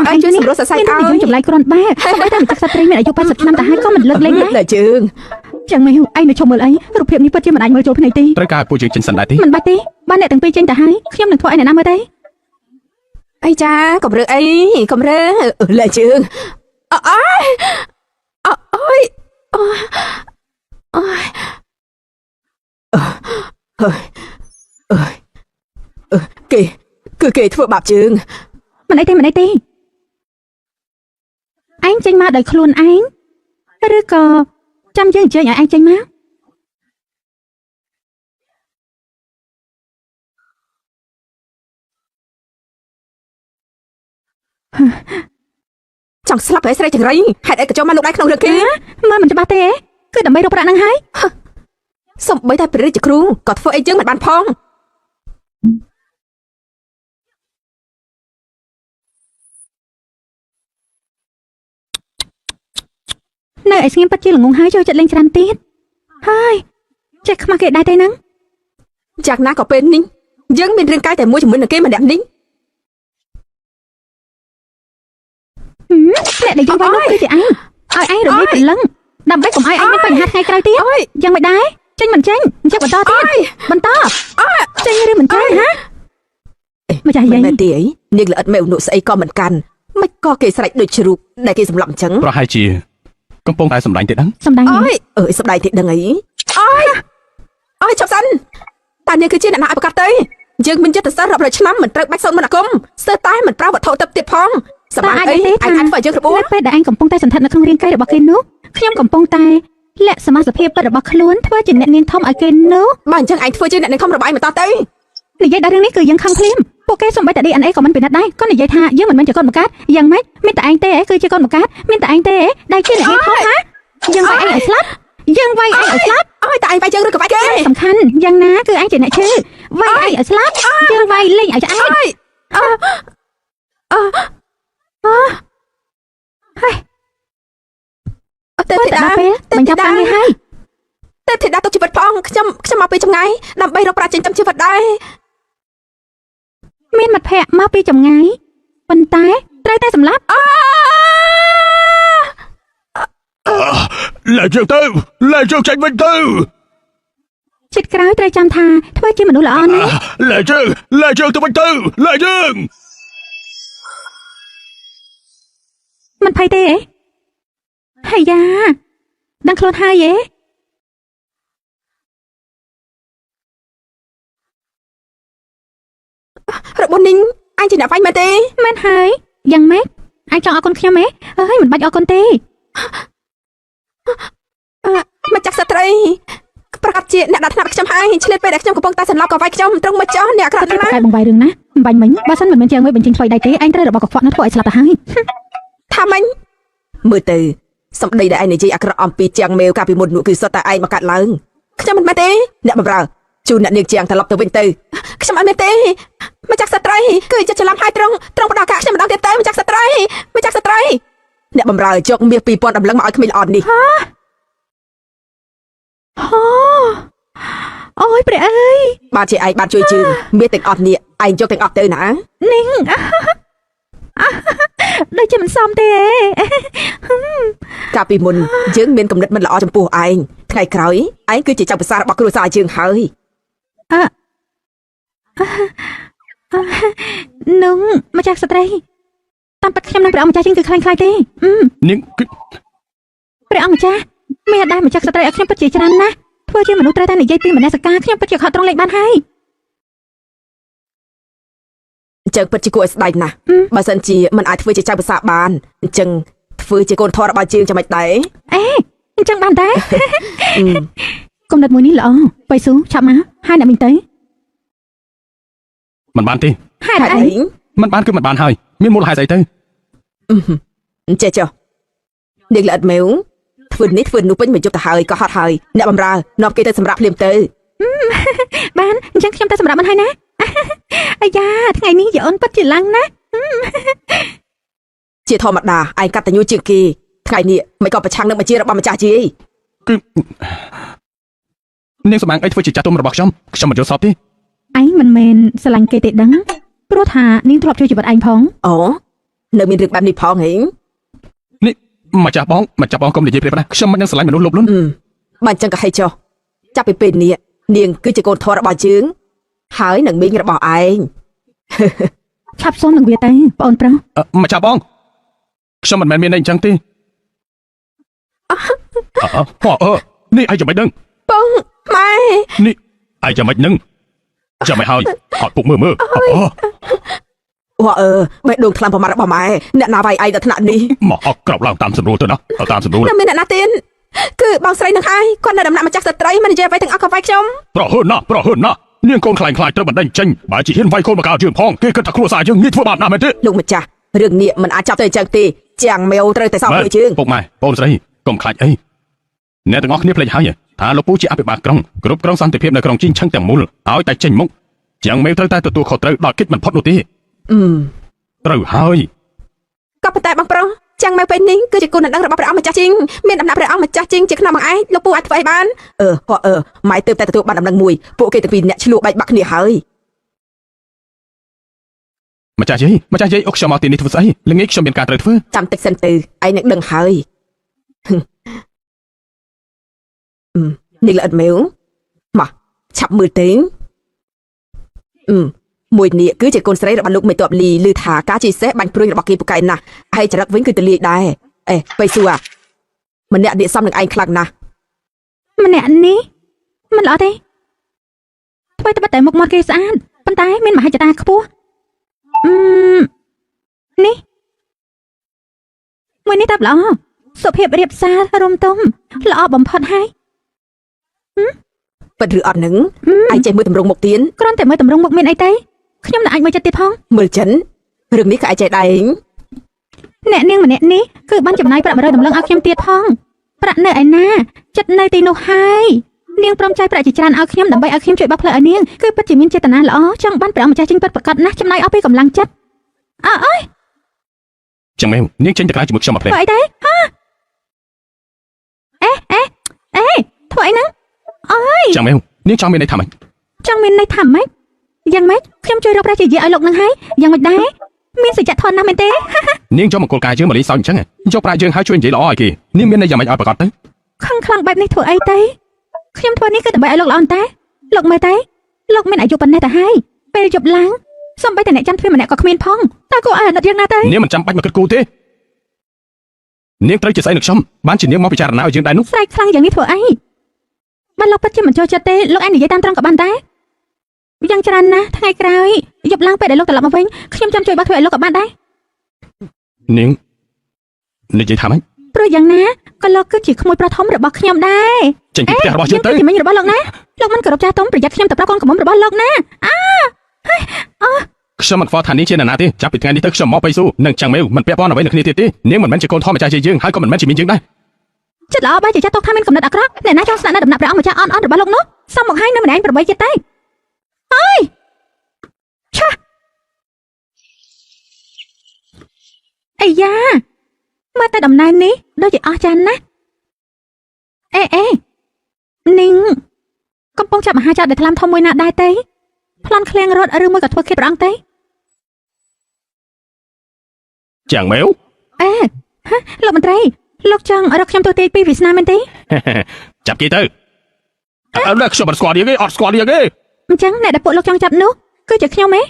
អាចជួយសម្រួលសរសៃឲ្យ យើងចម្លែកគ្រាន់បែបសូម្បីតែម្ចាស់ស្ត្រីមានអាយុ80ឆ្នាំទៅហើយក៏មិនលើកលែងដែរ លើជើង ចឹងមែនឯងនៅឈប់មើលអីរូបភាពនេះពិតជាមិនអាចមើលចូលភ្នែកទេ ត្រូវការឲ្យពួកយើងចេញសិនដែរទេ មិនបាច់ទេបានអ្នកទាំងពីរចេញទៅហើយខ្ញុំនឹងធ្វើឲ្យអ្នកណាមើលទេ អីចាកម្រើអីកម្រើលើជើងអើយគេធ្វើបាបជើង មិនអីទេឯងចេញមកដោយខ្លួនឯងឬក៏ចាំយើងអញ្ជើញឲ្យឯងចេញមក ចង់ស្លាប់ហើយស្រីចង្រៃហេតុអីក៏ចូលមកលោកដៃក្នុងរឿងគេ មើលមិនច្បាស់ទេគឺដើម្បីរកប្រាក់ហ្នឹងហើយ សំបីតែព្រះរាជគ្រូក៏ធ្វើអីយើងមិនបានផងនៅឲ្យស្ងៀមពិតជាល្ងងហើយចូលចិត្តលេងច្រើនទៀតហើយចេះខ្មាស់គេដែរទេហ្នឹង យ៉ាងណាក៏ពេលនេះយើងមានរាងកាយតែមួយជាមួយនឹងគេម្នាក់នេះ អ្នកដែលយើងវាយនោះគឺជាឯងឲ្យឯងរលាយព្រលឹងដើម្បីកុំឲ្យឯងមានបញ្ហាថ្ងៃក្រោយទៀតយ៉ាងមិនដែរចេញមិនចេញអញ្ចឹងបន្តទៀតបន្តចេញឬមិនចេញហ៎ម្ចាស់យាយ មែនទេអីនាងល្អិតមេវនុស្អីក៏មិនកាន់មិនក៏គេស្រែកដូចជ្រូកដែលគេសម្លាប់អញ្ចឹង ប្រហែលជាកំពុងតែសម្ដែងទេដឹង សំដែង សម្ដែងទេដឹងអីអើយឈប់សិនតើនាងគឺជាអ្នកណាឲ្យប្រកាសទៅយើងមានចិត្តសិស្សរាប់រយឆ្នាំមិនត្រូវបាច់សូត្រមន្តអាគមស្ទើរតែមិនប្រើវត្ថុទឹកទៀតផងសម្រាប់អីឯងអាចធ្វើយើងរបួស ពេលដែលឯងកំពុងតែសន្តិដ្ឋនៅក្នុងរាងកាយរបស់គេនោះខ្ញុំកំពុងតែលាក់សមាសភាពពិតរបស់ខ្លួនធ្វើជាអ្នកនាងធំឲ្យគេនោះ បើអញ្ចឹងឯងធ្វើជាអ្នកនាងធំរបស់ឯងបន្តទៅ និយាយដល់រឿងនេះគឺយើងខឹងភ្លាមពួកគេសំបីតែ DNA ក៏មិនពិនិត្យដែរក៏និយាយថាយើងមិនមែនជាកូនបង្កើតយ៉ាងម៉េចមានតែឯងទេគឺជាកូនបង្កើតមានតែឯងទេដែលជាអ្នកនាងធំហ៎យើងវាយឯងឲ្យស្លាប់យើងវាយឯងឲ្យស្លាប់ អើយតែឯងវាយយើងឬក៏វាយគេ សំខាន់យ៉ាងណាគឺឯងជាអ្នកឈឺវាយឯងឲ្យស្លាប់យើងវាយលេងឲ្យឆ្អែតហើយ ទេធីតា ពេលបញ្ចប់ការងារហើយ ទេធីតាទុកជីវិតផងខ្ញុំមកពីចម្ងាយដើម្បីរកប្រាក់ចិញ្ចឹមជីវិតដែរ មានមិត្តភ័ក្តិមកពីចម្ងាយប៉ុន្តែត្រូវតែសម្លាប់ លែងយើងទៅលែងយើងចេញវិញទៅ ចិត្តក្រោយត្រូវចាំថាធ្វើជាមនុស្សល្អណាស់ លែជើងទៅវិញទៅលែជើង មិនភ័យទេហើយយ៉ាដឹងខ្លួនហើយរបស់នីងអញជាអ្នកវាយមែនទេ មែនហើយយ៉ាងម៉េចអញចង់អរគុណខ្ញុំអើយមិនបាច់អរគុណទេ ម្ចាស់ស្ត្រីប្រកាសជាអ្នកដាក់ថ្នាក់ខ្ញុំហើយឆ្លៀតពេលដែលខ្ញុំកំពុងតែសន្លប់ក៏វាយខ្ញុំត្រង់មកចោះអ្នកអាក្រក់ទាំងឡាយ តែបង្វែររឿងណាមិនបាញ់មិញបើសិនមិនមែនជាងមួយបញ្ចេញថ្លៃដៃទេអញត្រូវរបស់កខ្វក់នោះធ្វើឲ្យស្លាប់ទៅហើយ ថាម៉េចមើលទៅសម្ដីដែលឯងនិយាយអាក្រក់អំពីជាងមេវកាលពីមុននោះគឺសុទ្ធតែឯងមកកាត់ឡើងខ្ញុំមិនមែនទេអ្នកបម្រើជូនអ្នកនាងជាងត្រឡប់ទៅវិញទៅខ្ញុំអត់មែនទេម្ចាស់ស្ត្រីគឺចិត្តច្រឡំហើយត្រង់ផ្ដោតការខ្ញុំម្ដងទៀតទៅម្ចាស់ស្ត្រីអ្នកបម្រើយកមាស 2000 ដំឡឹងមកឲ្យក្មេងល្អនេះ អូយព្រះអើយ បាទជាឯងបានជួយជើងមាសទាំងអស់នេះឯងយកទាំងអស់ទៅណា នាងដូចជាមិនសមទេ កាលពីមុនយើងមានគំនិតមិនល្អចំពោះឯងថ្ងៃក្រោយឯងគឺជាចៅប្រសាររបស់គ្រួសារយើងហើយ នឹងម្ចាស់ស្ត្រីតាមពិតខ្ញុំនឹងព្រះអង្គម្ចាស់ជាងគឺខ្លាំងខ្លាយទេ នាងគឺ ព្រះអង្គម្ចាស់មានដែរម្ចាស់ស្ត្រីឲ្យខ្ញុំពិតជាច្រើនណាស់ធ្វើជាមនុស្សត្រូវតែនិយាយពីមនសិការខ្ញុំពិតជាខកត្រង់លេខបានហើយ អញ្ចឹងពិតជាគួរឲ្យស្ដាយណាស់បើសិនជាមិនអាចធ្វើជាចៅប្រសារបានអញ្ចឹងធ្វើជាកូនធររបស់យើងចាំមិនដែរ អញ្ចឹងបានតែគំនិតមួយនេះល្អបៃស៊ូឆាប់មកហើយអ្នកមិញទៅ មិនបានទេ ហេតុអី មិនបានគឺមិនបានហើយមានមូលហេតុស្អីទៅ អញ្ចេះចុះនាងល្អិតមេវធ្វើនេះធ្វើនោះពេញមកយប់ទៅហើយក៏ហត់ហើយអ្នកបម្រើនាំគេទៅសម្រាប់ភ្លាមទៅ បានអញ្ចឹងខ្ញុំទៅសម្រាប់មិនហើយណា អាយ៉ាថ្ងៃនេះយអូនពិតជាឡើងណាស់ ជាធម្មតាឯងកតញ្ញូជាងគេថ្ងៃនេះមិនក៏ប្រឆាំងនឹងបញ្ជារបស់ម្ចាស់ជីអី គឺនាងសម្បាំងអីធ្វើជាចាស់ទុំរបស់ខ្ញុំមិនយល់សពទេ ឯងមិនមែនស្រឡាញ់គេទេដឹងព្រោះថានាងធ្លាប់ជួយជីវិតឯងផង អូនៅមានរឿងបែបនេះផងហី នេះម្ចាស់បងកុំនិយាយព្រាបណាខ្ញុំមិននឹងស្រឡាញ់មនុស្សលោភលន់ បើអញ្ចឹងក៏ហីចុះចាប់ពីពេលនេះនាងគឺជាកូនធររបស់យើងហើយនឹងមីងរបស់ឯង ឆាប់សុំនឹងវាទៅបងអូនប្រុសម្ ចាស់បងខ្ញុំមិនមែនមានន័យអញ្ចឹងទេនេះឯងចាំមិនដឹង បងម៉ែ នេះឯងចាំមិននឹងចាំមិនហើយអត់ពុកមើលអូបេះដូងខ្លាំងប្រមាណរបស់ម៉ែអ្នកណាវាយឯងដល់ថ្នាក់នេះ មកអត់ក្រោបឡើងតាមសម្រួលទៅណាតាមសម្រួល នៅមានអ្នកណាទៀតគឺបងស្រីនឹងហើយគាត់នៅដំណាក់ម្ចាស់ស្ត្រីមិននិយាយអ្វីទាំងអស់ក៏វាយខ្ញុំ ប្រហឺនណានាងកូនខ្លាញ់ត្រូវបណ្ដេញចេញបើជាហ៊ានវាយកូនមកកៅជើងផងគេគិតថាគ្រួសារយើងងាយធ្វើបាបណាស់មែនទេ លោកម្ចាស់រឿងនេះមិនអាចចាប់ទៅអញ្ចឹងទេជាងមេវត្រូវតែសោកមួយជើង ពុកម៉ែបងស្រីកុំខ្លាចអីអ្នកទាំងអស់គ្នាភ្លេចហើយថាលោកពូជាអភិបាលក្រុងគ្រប់គ្រងសន្តិភាពនៅក្រុងជីងឆឹងទាំងមូលឲ្យតែចេញមុខជាងមេត្រូវតែទទួលខុសត្រូវដល់កិច្ចមិនផុតនោះទេត្រូវហើយ ក៏ប៉ុន្តែបងប្រុសចាំងមេពេលនេះគឺជាគុណដំណឹងរបស់ព្រះអង្គម្ចាស់ជីងមានដំណាក់ព្រះអង្គម្ចាស់ជីងជាខ្នងមកឯងលោកពូអាចធ្វើអីបានម៉ែទើបតែទទួលបានដំណឹងមួយពួកគេទាំងពីរអ្នកឆ្លោះបែកបាក់គ្នាហើយ ម្ចាស់យាយអុកខ្ញុំមកទីនេះធ្វើស្អីល្ងាចខ្ញុំមានការត្រូវធ្វើ ចាំតិចសិនទៅឯងនឹងដឹងហើយនេះល្អិតមេវមកឆាប់មើលទេមួយនេះគឺជាកូនស្រីរបស់លោកមេតបលីឮថាការជិះសេះបាញ់ព្រួយរបស់គេពូកែណាស់ហើយចរិតវិញគឺទលាយដែរបៃស៊ូម្នាក់នេះសំនឹងឯងខ្លាំងណាស់ ម្នាក់នេះមិនល្អទេធ្វើតែមុខមាត់គេស្អាតប៉ុន្តែមានមហិច្ឆតាខ្ពស់នេះមួយនេះតាប់ល្អសុភាពរៀបសាររំទុំល្អបំផុតហើយ ពិតឬអត់នឹងឯងចេះមើលតម្រង់មុខទៀន គ្រាន់តែមើលតម្រង់មុខមានអីទេខ្ញុំនឹងអាចមើលចិត្តទៀតផង មើលចិនរឿងនេះក៏ឯងចេះដែរ អ្នកនាងម្នាក់នេះគឺបានចំណាយប្រាក់100តម្លឹងឲ្យខ្ញុំទៀតផងប្រាក់នៅឯណាចិត្តនៅទីនោះហើយនាងព្រមចាយប្រាក់ជាច្រើនឲ្យខ្ញុំដើម្បីឲ្យខ្ញុំជួយបោះផ្លូវឲ្យនាងគឺពិតជាមានចេតនាល្អចង់បានព្រះម្ចាស់ចេញពិតប្រកបណាស់ចំណាយអស់ពីកម្លាំងចិត្តអើយ ចឹងមែននាងចេញទៅក្រៅជាមួយខ្ញុំមកផ្លែ ធ្វើអីទេធ្វើអីហ្នឹងអើយ ចឹងមែននាងចង់មានន័យថាម៉េច ចង់មានន័យថាម៉េចយ៉ាងម៉េចខ្ញុំជួយរកប្រាក់ជាយាឲ្យលោកនឹងហើយយ៉ាងម៉េចដែរមានសច្ចធម៌ណាស់មែនទេ នាងយកមង្គលការយើងមកលេងសើចអញ្ចឹងយកប្រាក់យើងហើយជួយនិយាយល្អឲ្យគេនាងមានន័យយ៉ាងម៉េចឲ្យប្រកបទៅ ខឹងខ្លាំងបែបនេះធ្វើអីទេខ្ញុំធ្វើនេះគឺដើម្បីឲ្យលោកល្អអន្តតែ លោកមើលទៅលោកមានអាយុប៉ុណ្ណេះទៅហើយពេលយប់ឡើងសំបីតែអ្នកចាំទ្វារម្នាក់ក៏គ្មានផងតើគួរឲ្យអាណិតយ៉ាងណាទៅ នាងមិនចាំបាច់មកគិតគូរទេនាងត្រូវជាស្អីនឹងខ្ញុំបានជានាងមកពិចារណាឲ្យយើងដែរនោះ ស្រែកខ្លាំងយ៉ាងនេះធ្វើអីបើលោកពិតជាមិនចូលចិត្តទេលោកឯងនិយាយតាមត្រង់ក៏បានដែរយ៉ាងច្រើនណាស់ថ្ងៃក្រោយយប់ឡើងពេលដែលលោកត្រឡប់មកវិញខ្ញុំចាំជួយបោះធ្វើឲ្យលោកក៏បានដែរ នាងនិយាយថាម៉េច ព្រោះយ៉ាងណាក៏លោកគឺជាក្មួយប្រុសធំរបស់ខ្ញុំដែរ ចេញពីផ្ទះរបស់យើងទៅ ជំនាញរបស់លោកណាលោកមិនគោរពចាស់ទុំប្រយ័ត្នខ្ញុំទៅប្រាប់កូនកំមុំរបស់លោកណា ខ្ញុំមិនខ្វល់ថានាងជាអ្នកណាទេចាប់ពីថ្ងៃនេះទៅខ្ញុំមកបៃស៊ូនឹងចាំងមេវមិនពាក់ព័ន្ធអ្វីនឹងគ្នាទៀតទេនាងមិនមែនជាកូនធម្មតាជាយើងហើយក៏មិនមែនជាមីងយើងដែរ ចិត្តល្អបែរជាចាស់ទុកថាមានកំណត់អាក្រក់អ្នកណាចង់ស្នាក់នៅដំណាក់ព្រះអង្គម្ចាស់អន់របស់លោកនោះសមមកហើយនៅម្នាក់8ចិត្តទេអើយឆាអាយ៉ាមើលតែដំណើរនេះដូចជាអស្ចារ្យណាស់អេនីងកំពុងចាប់មហាចៅដែលថ្លាមធំមួយណាដែរទេប្លន់ឃ្លៀងរត់ឬមួយក៏ធ្វើគិតព្រះអង្គទេ ចាំងមេវ លោកមន្ត្រីលោកចង់រកខ្ញុំទូទាយពីវាសនាមែនទេ ចាប់គេទៅអត់ខ្ញុំមិនស្គាល់នាងទេអត់ស្គាល់នាងទេ អញ្ចឹងអ្នកដែលពួកលោកចង់ចាប់នោះគឺជាខ្ញុំទេ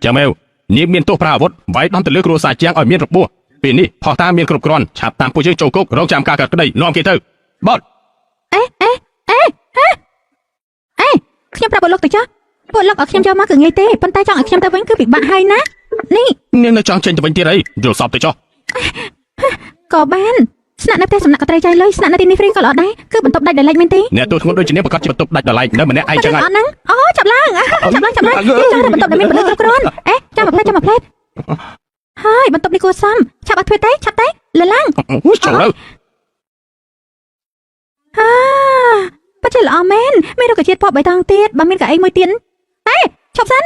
ចាំងមេវនាងមានទោសប្រើអាវុធវាយដំទៅលើគ្រួសារជាងឲ្យមានរបួសពេលនេះផោះតាមានគ្រប់គ្រាន់ឆាប់តាមពួកយើងចូលគុករងចាំការកាត់ក្តីនាំគេទៅបត់ ខ្ញុំប្រាប់ពួកលោកទៅចុះពួកលោកឲ្យខ្ញុំចូលមកគឺងាយទេប៉ុន្តែចង់ឲ្យខ្ញុំទៅវិញគឺពិបាកហើយណានេះ នាងនៅចង់ចេញទៅវិញទៀតអីយល់សពទៅចុះ ក៏បានស្នាក់នៅផ្ទះសំណាក់កត្រីចៃលុយស្នាក់នៅទីនេះហ្វ្រីក៏ល្អដែរគឺបន្ទប់ដាច់ដោយឡែកមែនទេ អ្នកទូធ្ងន់ដូចជានាងប្រកាសជាបន្ទប់ដាច់ដល់ឡែកនៅម្នាក់ឯងចឹង អ ហើយ ត់ហ្នឹងអូចាប់ឡើងខ្ញុំចង់ទៅបន្ទប់ដែលមានពលិគ្រប់គ្រាន់ចាំមកផ្លែហើយបន្ទប់នេះគួរសមឆាប់ឲ្យធ្វើទេឆាប់ទេលឡើង ចូលទៅ ប៉ាចេះល្អមែនមានរុក្ខជាតិពណ៌បៃតងទៀតបើមានកៅអីមួយទៀតឈប់សិន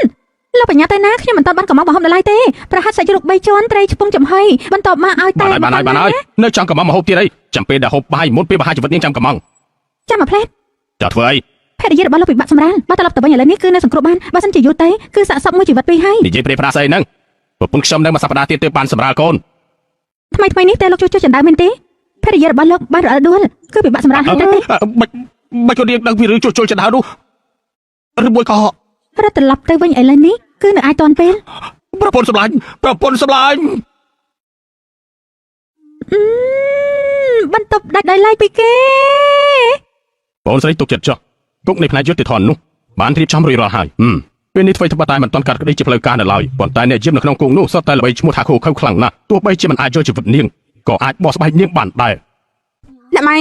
លោកបញ្ញាទៅណាខ្ញុំមិនតបបានកំងបង្ហូបដល់ឡើយទេប្រហិតសាច់ជ្រូក3ជាន់ត្រីឆ្ពងចំហុយបន្ទាប់មកឲ្យតែ បានហើយនៅចង់កំងមកហូបទៀតអីចាំពេលដែលហូបបាយមុនពេលបហាជីវិតនាងចាំកំង ចាំមកផ្លែត ចោះធ្វើអី ភរិយារបស់លោកពិបាកសម្រាលបើត្រឡប់ទៅវិញឥឡូវនេះគឺនៅសង្គ្រោះបានបើសិនជាយូរទៅគឺសាកសពមួយជីវិតពីរហើយ និយាយព្រេប្រាស្អីហ្នឹងប្រពន្ធខ្ញុំនៅមួយសប្តាហ៍ទៀតទើបបានសម្រាលកូន ថ្មីនេះតែលោកជួសជុលចណ្ដើមមែនទេភរិយារបស់លោកបានរអិលដួលគឺពិបាកសម្រាលហើយទេ មិនក៏នាងដឹងពីរឿងជួសជុលចណ្ដើមនោះឬមួយក៏ រត់ត្រឡប់ទៅវិញឥឡូវនេះគឺនៅអាចតាន់ពេល ប្រពន្ធសម្លាញ់ បន្ទប់ដាច់ដោយឡែកពីគេ បងស្រីទុកចិត្តចុះគុកនៃផ្នែកយុតិធម៌នោះបានរៀបចំរួចរាល់ហើយពេលនេះធ្វើតែមិនទាន់កាត់ក្តីជាផ្លូវការនៅឡើយប៉ុន្តែអ្នកយាមនៅក្នុងគុកនោះសុទ្ធតែល្បីឈ្មោះថាខូខើខ្លាំងណាស់ទោះបីជាមិនអាចយកជីវិតនាងក៏អាចបោះស្បែកនាងបានដែរ អ្នកម៉ែ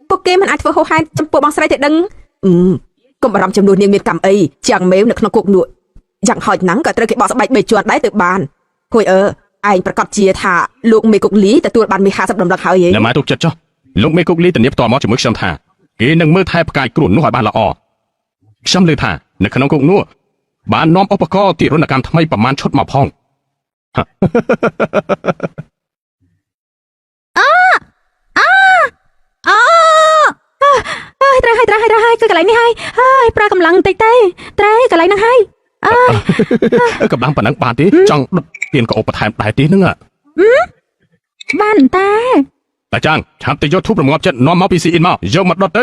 ពួកគេមិនអាចធ្វើហោហែតចំពោះបងស្រីទេដឹងកុំបារម្ភចំនួននាងមានកម្មអីចាំងមេវនៅក្នុងគុកនោះយ៉ាងហោចណាស់ក៏ត្រូវគេបោះស្បែក3ជាន់ដែរទៅបានហួយឯងប្រកាសជាថាលោកមេគុកលីទទួលបានមេ50ដំណឹកហើយហ៎ អ្នកម៉ែទុកចិត្តចុះលោកមេគុកលីធានាផ្ទាល់មកជាមួយខ្ញុំថាគេនឹងមើលថែផ្កាយគ្រួនោះឲ្យបានល្អខ្ញុំលើថានៅក្នុងគុកនោះបាននាំឧបករណ៍ទារុណកម្មថ្មីប្រមាណឈុតមកផង ត្រូវហើយកន្លែងនេះហើយប្រើកម្លាំងតិចទេត្រូវកន្លែងហ្នឹងហើយ កម្លាំងប៉ុណ្ណឹងបានទេចង់ដុតទៀនកោបបន្ថែមដែរទេហ្នឹង បានតែ តាចាំងឆាប់ទៅយកធូបរងាប់ចិត្តនាំមកពីស៊ីអ៊ីនមកយកមកដុតទៅ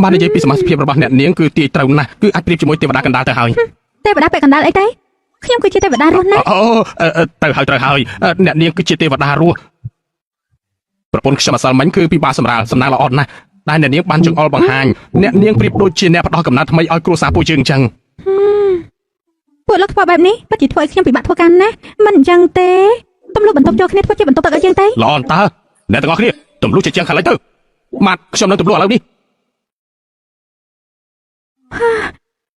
បាននិយាយពីសមាជិកភាពរបស់អ្នកនាងគឺទាយត្រូវណាស់គឺអាចប្រៀបជាមួយទេវតាកណ្ដាលទៅហើយ ទេវតាពាក់កណ្ដាលអីទេខ្ញុំគឺជាទេវតារស់ណាស់ ត្រូវហើយអ្នកនាងគឺជាទេវតារស់ប្រពន្ធខ្ញុំអសលមិញគឺពិបាកសម្រាលសំណាងល្អណាស់តែអ្នកនាងបានចង្អុលបង្ហាញអ្នកនាងប្រៀបដូចជាអ្នកផ្ដោះកំណត់ថ្មីឲ្យគ្រួសារពួកយើងអញ្ចឹង ពួកលោកធ្វើបែបនេះពិតជាធ្វើឲ្យខ្ញុំពិបាកធ្វើការណាស់មិនអញ្ចឹងទេទំលុះបន្ទប់ចូលគ្នាធ្វើជាបន្ទប់ទឹកឲ្យយើងទេ ល្អអន្តើអ្នកទាំងអស់គ្នាទម្លុះជាជាងខាងលើទៅបាទខ្ញុំនឹងទម្លុះឥឡូវនេះ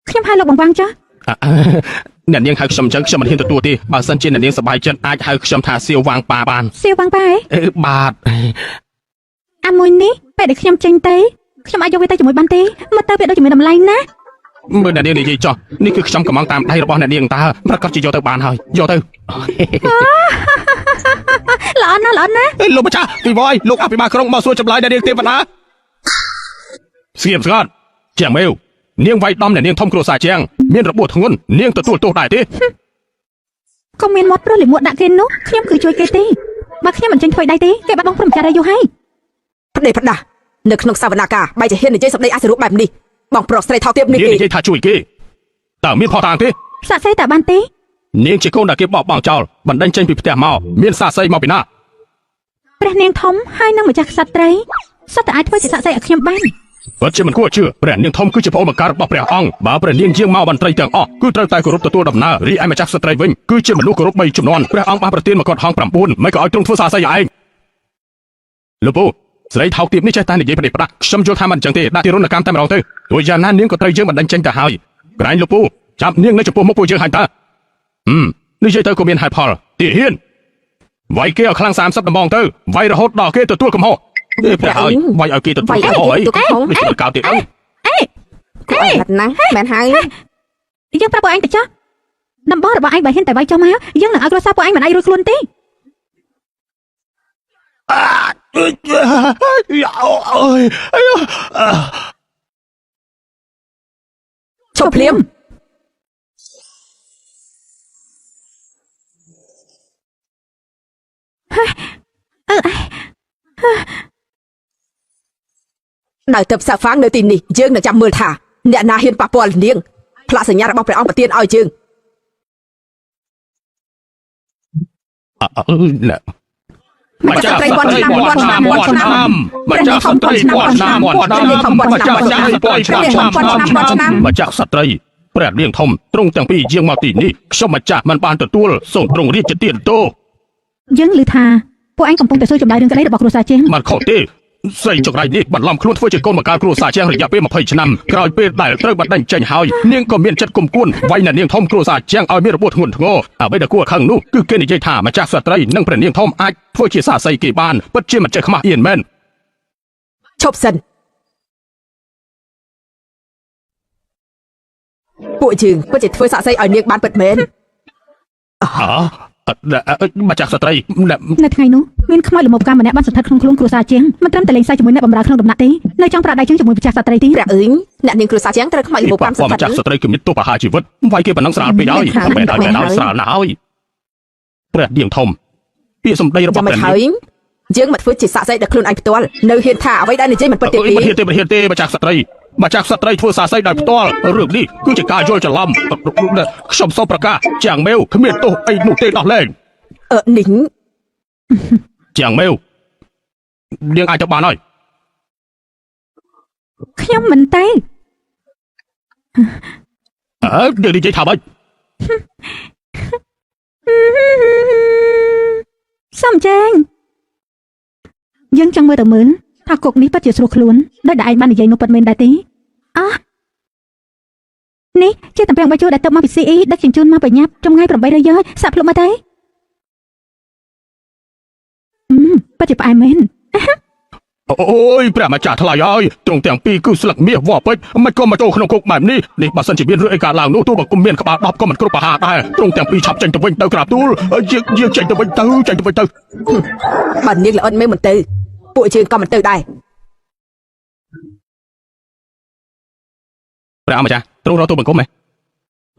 ខ្ញុំហៅលោកបងវាងចា អ្នកនាងហៅខ្ញុំអញ្ចឹងខ្ញុំមិនហ៊ានទទួលទេបើសិនជាអ្នកនាងសប្បាយចិត្តអាចហៅខ្ញុំថាសៀវវាងប៉ាបាន សៀវវាងប៉ាហ៎ បាទ អាមួយនេះពេលដែលខ្ញុំចេញទៅខ្ញុំអាចយកវាទៅជាមួយបានទេមកទៅវាដូចជាមានតម្លៃណាស់ មើលអ្នកនាងនិយាយចោះនេះគឺខ្ញុំកំងតាមដៃរបស់អ្នកនាងតើប្រកាសជាយកទៅបានហើយយកទៅ ល្អណាស់ លោកម្ចាស់ពីវយលោកអភិបាលក្រុងមកសួរចម្លើយអ្នកនាងទេវតាស្ងៀមស្ងាត់ជាងមេវនាងវាយដំអ្នកនាងធំគ្រួសារជាងមានរបួសធ្ងន់នាងទទួលទោសដែរទេ ក៏មានមាត់ព្រោះលិមួតដាក់គេនោះខ្ញុំគឺជួយគេទេបើខ្ញុំមិនចេញធ្វើដៃទេគេបាត់បង់ព្រមចារយូរហើយ ផ្ដេសផ្ដាស់ នៅក្នុងសវនាការបែរជាហ៊ាននិយាយសម្ដីអសរុបបែបនេះបងប្រុសស្រីថោកទាបនេះ នាង គេ និយាយថាជួយគេតើមានផុសតាងទេ សាក់សីតាបានទេ នាងជាកូនដែលគេបោកបង់ចោលបណ្ដេញចេញពីផ្ទះមកមានសាស័យមកពីណា ព្រះនាងធំហើយនឹងម្ចាស់ក្សត្រីសុទ្ធតែអាចធ្វើជាសាក់សីឲ្យខ្ញុំបាន ពិតជាមិនគួរជឿព្រះនាងធំគឺជាប្អូនបង្ការរបស់ព្រះអង្គបើព្រះនាងយាងមកបន្ត្រីទាំងអស់គឺត្រូវតែគោរពទទួលដំណើររីឯម្ចាស់ស្ត្រីវិញគឺជាមនុស្សគោរព3ជំនាន់ព្រះអង្គបានប្រទានមកគាត់ហង9មិនក៏ឲ្យទ្រង់ធ្វើសាស័យឯងលោកពូស្រីថោកទាបនេះចេះតែនិយាយប្រទេសប្រាក់ខ្ញុំយល់ថាមិនអញ្ចឹងទេដាក់ទារុណកម្មតែម្ដងទៅទោះយ៉ាងណានាងក៏ត្រូវយើងបណ្ដេញចេញទៅហើយក្រែងលោកពូចាប់នាងនៅចំពោះមុខពួកយើងហើយតើនិយាយទៅក៏មានហេតុផលទាហ៊ានវាយគេឲ្យខ្លាំង30ដំបងទៅវាយរហូតដល់គេទទួលកំហុសព្រះហើយវាយឲ្យគេទទួលកំហុសអីមិនជួយកោតទៀត គួរឲ្យហិតណាស់មែនហើយ យើងប្រាប់ពួកឯងទៅចុះដំបងរបស់ឯងបើហ៊ានតែវាយចុះមកយើងនឹងឲ្យគ្រួសារពួកឯងមិនអាចរួចខ្លួនទេ ឈប់ភ្លាមដោយទៅផ្សាក់ហ្វាងនៅទីនេះយើងនឹងចាំមើលថាអ្នកណាហ៊ានប៉ះពាល់នាងផ្លាកសញ្ញារបស់ព្រះអង្គប្រទានឲ្យយើង ម្ចាស់ស្ត្រីពាន់ឆ្នាំម្ចាស់ស្ត្រីពាន់ឆ្នាំម្ចាស់ស្ត្រីព្រះនាងធំទ្រង់ទាំងពីរយាងមកទីនេះខ្ញុំម្ចាស់មិនបានទទួលសូមទ្រង់រាជទានទោស យើងឮថាពួកឯងកំពុងតែសួរចម្លើយរឿងក្តីរបស់គ្រួសារជាង មិនខុសទេស្រីចង្រៃនេះបន្លំខ្លួនធ្វើជាកូនបង្ការគ្រួសារជាងរយៈពេល20ឆ្នាំក្រោយពេលដែលត្រូវបណ្ដេញចេញហើយនាងក៏មានចិត្តគុំគួនវាយអ្នកនាងធំគ្រួសារជាងឲ្យមានរបួសធ្ងន់ធ្ងរអ្វីដែលគួរខឹងនោះគឺគេនិយាយថាម្ចាស់ស្ត្រីនិងព្រះនាងធំអាចធ្វើជាសាស័យគេបានពិតជាមិនចេះខ្មាស់អៀនមែន ឈប់សិនពួកយើងពិតជាធ្វើសាក់សីឲ្យនាងបានពិតមែន ម្ចាស់ស្ត្រី នៅថ្ងៃនោះមានខ្មោចល្មមកម្មម្នាក់បានសន្ធិដ្ឋក្នុងខ្លួនគ្រួសារជាងមិនត្រឹមតែលេងសើចជាមួយអ្នកបម្រើក្នុងដំណាក់ទេនៅចង់ប្រាដៃជាងជាមួយម្ចាស់ស្ត្រីទី ព្រះអើយអ្នកនាងគ្រួសារជាងត្រូវខ្មោចរបបកម្មស ម្ចាស់ស្ត្រីគឺមានទោសប្រហារជីវិតវាយគេប៉ុណ្ណឹងស្រាលពេកហើយបែរដល់ស្រាលណាស់ហើយព្រះនាងធំពាក្យសម្ដីរបស់ព្រះនាង យើងមកធ្វើជាសាក់សីដល់ខ្លួនឯងផ្ទាល់នៅហ៊ានថាអ្វីដែលនិយាយមិនពិតទេ មិនហ៊ានទេម្ចាស់ស្ត្រីធ្វើសាស័យដោយផ្ទាល់រឿងនេះគឺជាការយល់ច្រឡំខ្ញុំសូមប្រកាសជាងមេវគ្មានទោសអីនោះទេដោះលែង នេះ ជាងមេវនាងអាចទៅបានហើយ ខ្ញុំមិនទេ នាងនិយាយថាម៉េច សំចែងយើងចង់មើលទៅមើលថាគុកនេះពិតជាស្រួលខ្លួនដោយតែឯងបាននិយាយនោះពិតមែនដែរទេនេះជាតំពាំងបាយជូរដែលទៅមកពី CE ដឹកជញ្ជូនមកបញ្ញាប់ចម្ងាយ800យ៉ឺសាក់ភ្លុកមកទេពិតជាផ្អែមមែន អូយព្រះម្ចាស់ថ្លៃហើយទ្រង់ទាំងពីរគឺស្លឹកមាសវល្លិពេជ្រមិនក៏មកចូលក្នុងគុកបែបនេះបើសិនជាមានរឿងអីកើតឡើងនោះទោះបើគុំមានក្បាល10ក៏មិនគ្រប់ប្រហារដែរទ្រង់ទាំងពីរឆាប់ចេញទៅវិញទៅក្រាបទូលយើងចេញទៅវិញទៅបើនាងល្អិតមែនមិនទៅពួកយើងក៏មិនទៅដែរ ព្រះម្ចាស់ទ្រង់រកទូលបង្គំហ៎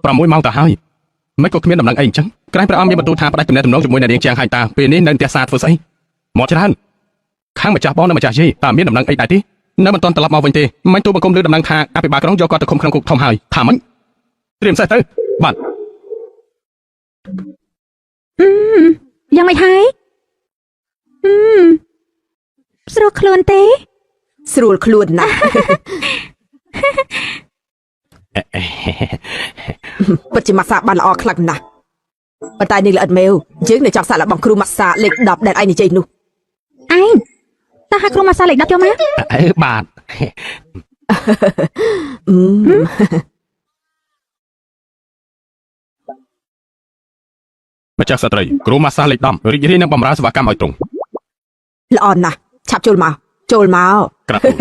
6ម៉ោងទៅហើយមិនក៏គ្មានដំណឹងអីអញ្ចឹងក្រែងព្រះអង្គមានបន្ទូលថាផ្ដាច់ទំនាក់ទំនងជាមួយអ្នកនាងជាងហើយតាពេលនេះនៅផ្ទះសាធ្វើស្អីមកច្រើនខាងម្ចាស់បងនិងម្ចាស់យាយតើមានដំណឹងអីដែរទេនៅមិនទាន់ត្រឡប់មកវិញទេមិនទូលបង្គំលើដំណឹងថាអភិបាលក្រុងយកគាត់ទៅឃុំក្នុងគុកធំហើយថាមិនត្រៀមសេះទៅបាទ យ៉ាងម៉េចហើយស្រួលខ្លួនទេ ស្រួលខ្លួនណាស់ពិតជាម៉ាសាបានល្អខ្លាំងណាស់ប៉ុន្តែនាងល្អិតមែវយើងនៅចង់សាកល្បងគ្រូម៉ាសាលេខ10ដែលឯងនិយាយនោះ ឯងតើហាក់គ្រូម៉ាសាលេខ10យកមក បាទ ម្ចាស់ស្ត្រីគ្រូម៉ាសាលេខ10រីករាយនឹងបម្រើសេវាកម្មឲ្យទ្រង់ ល្អណាស់ឆាប់ចូលមកក្រាបទូល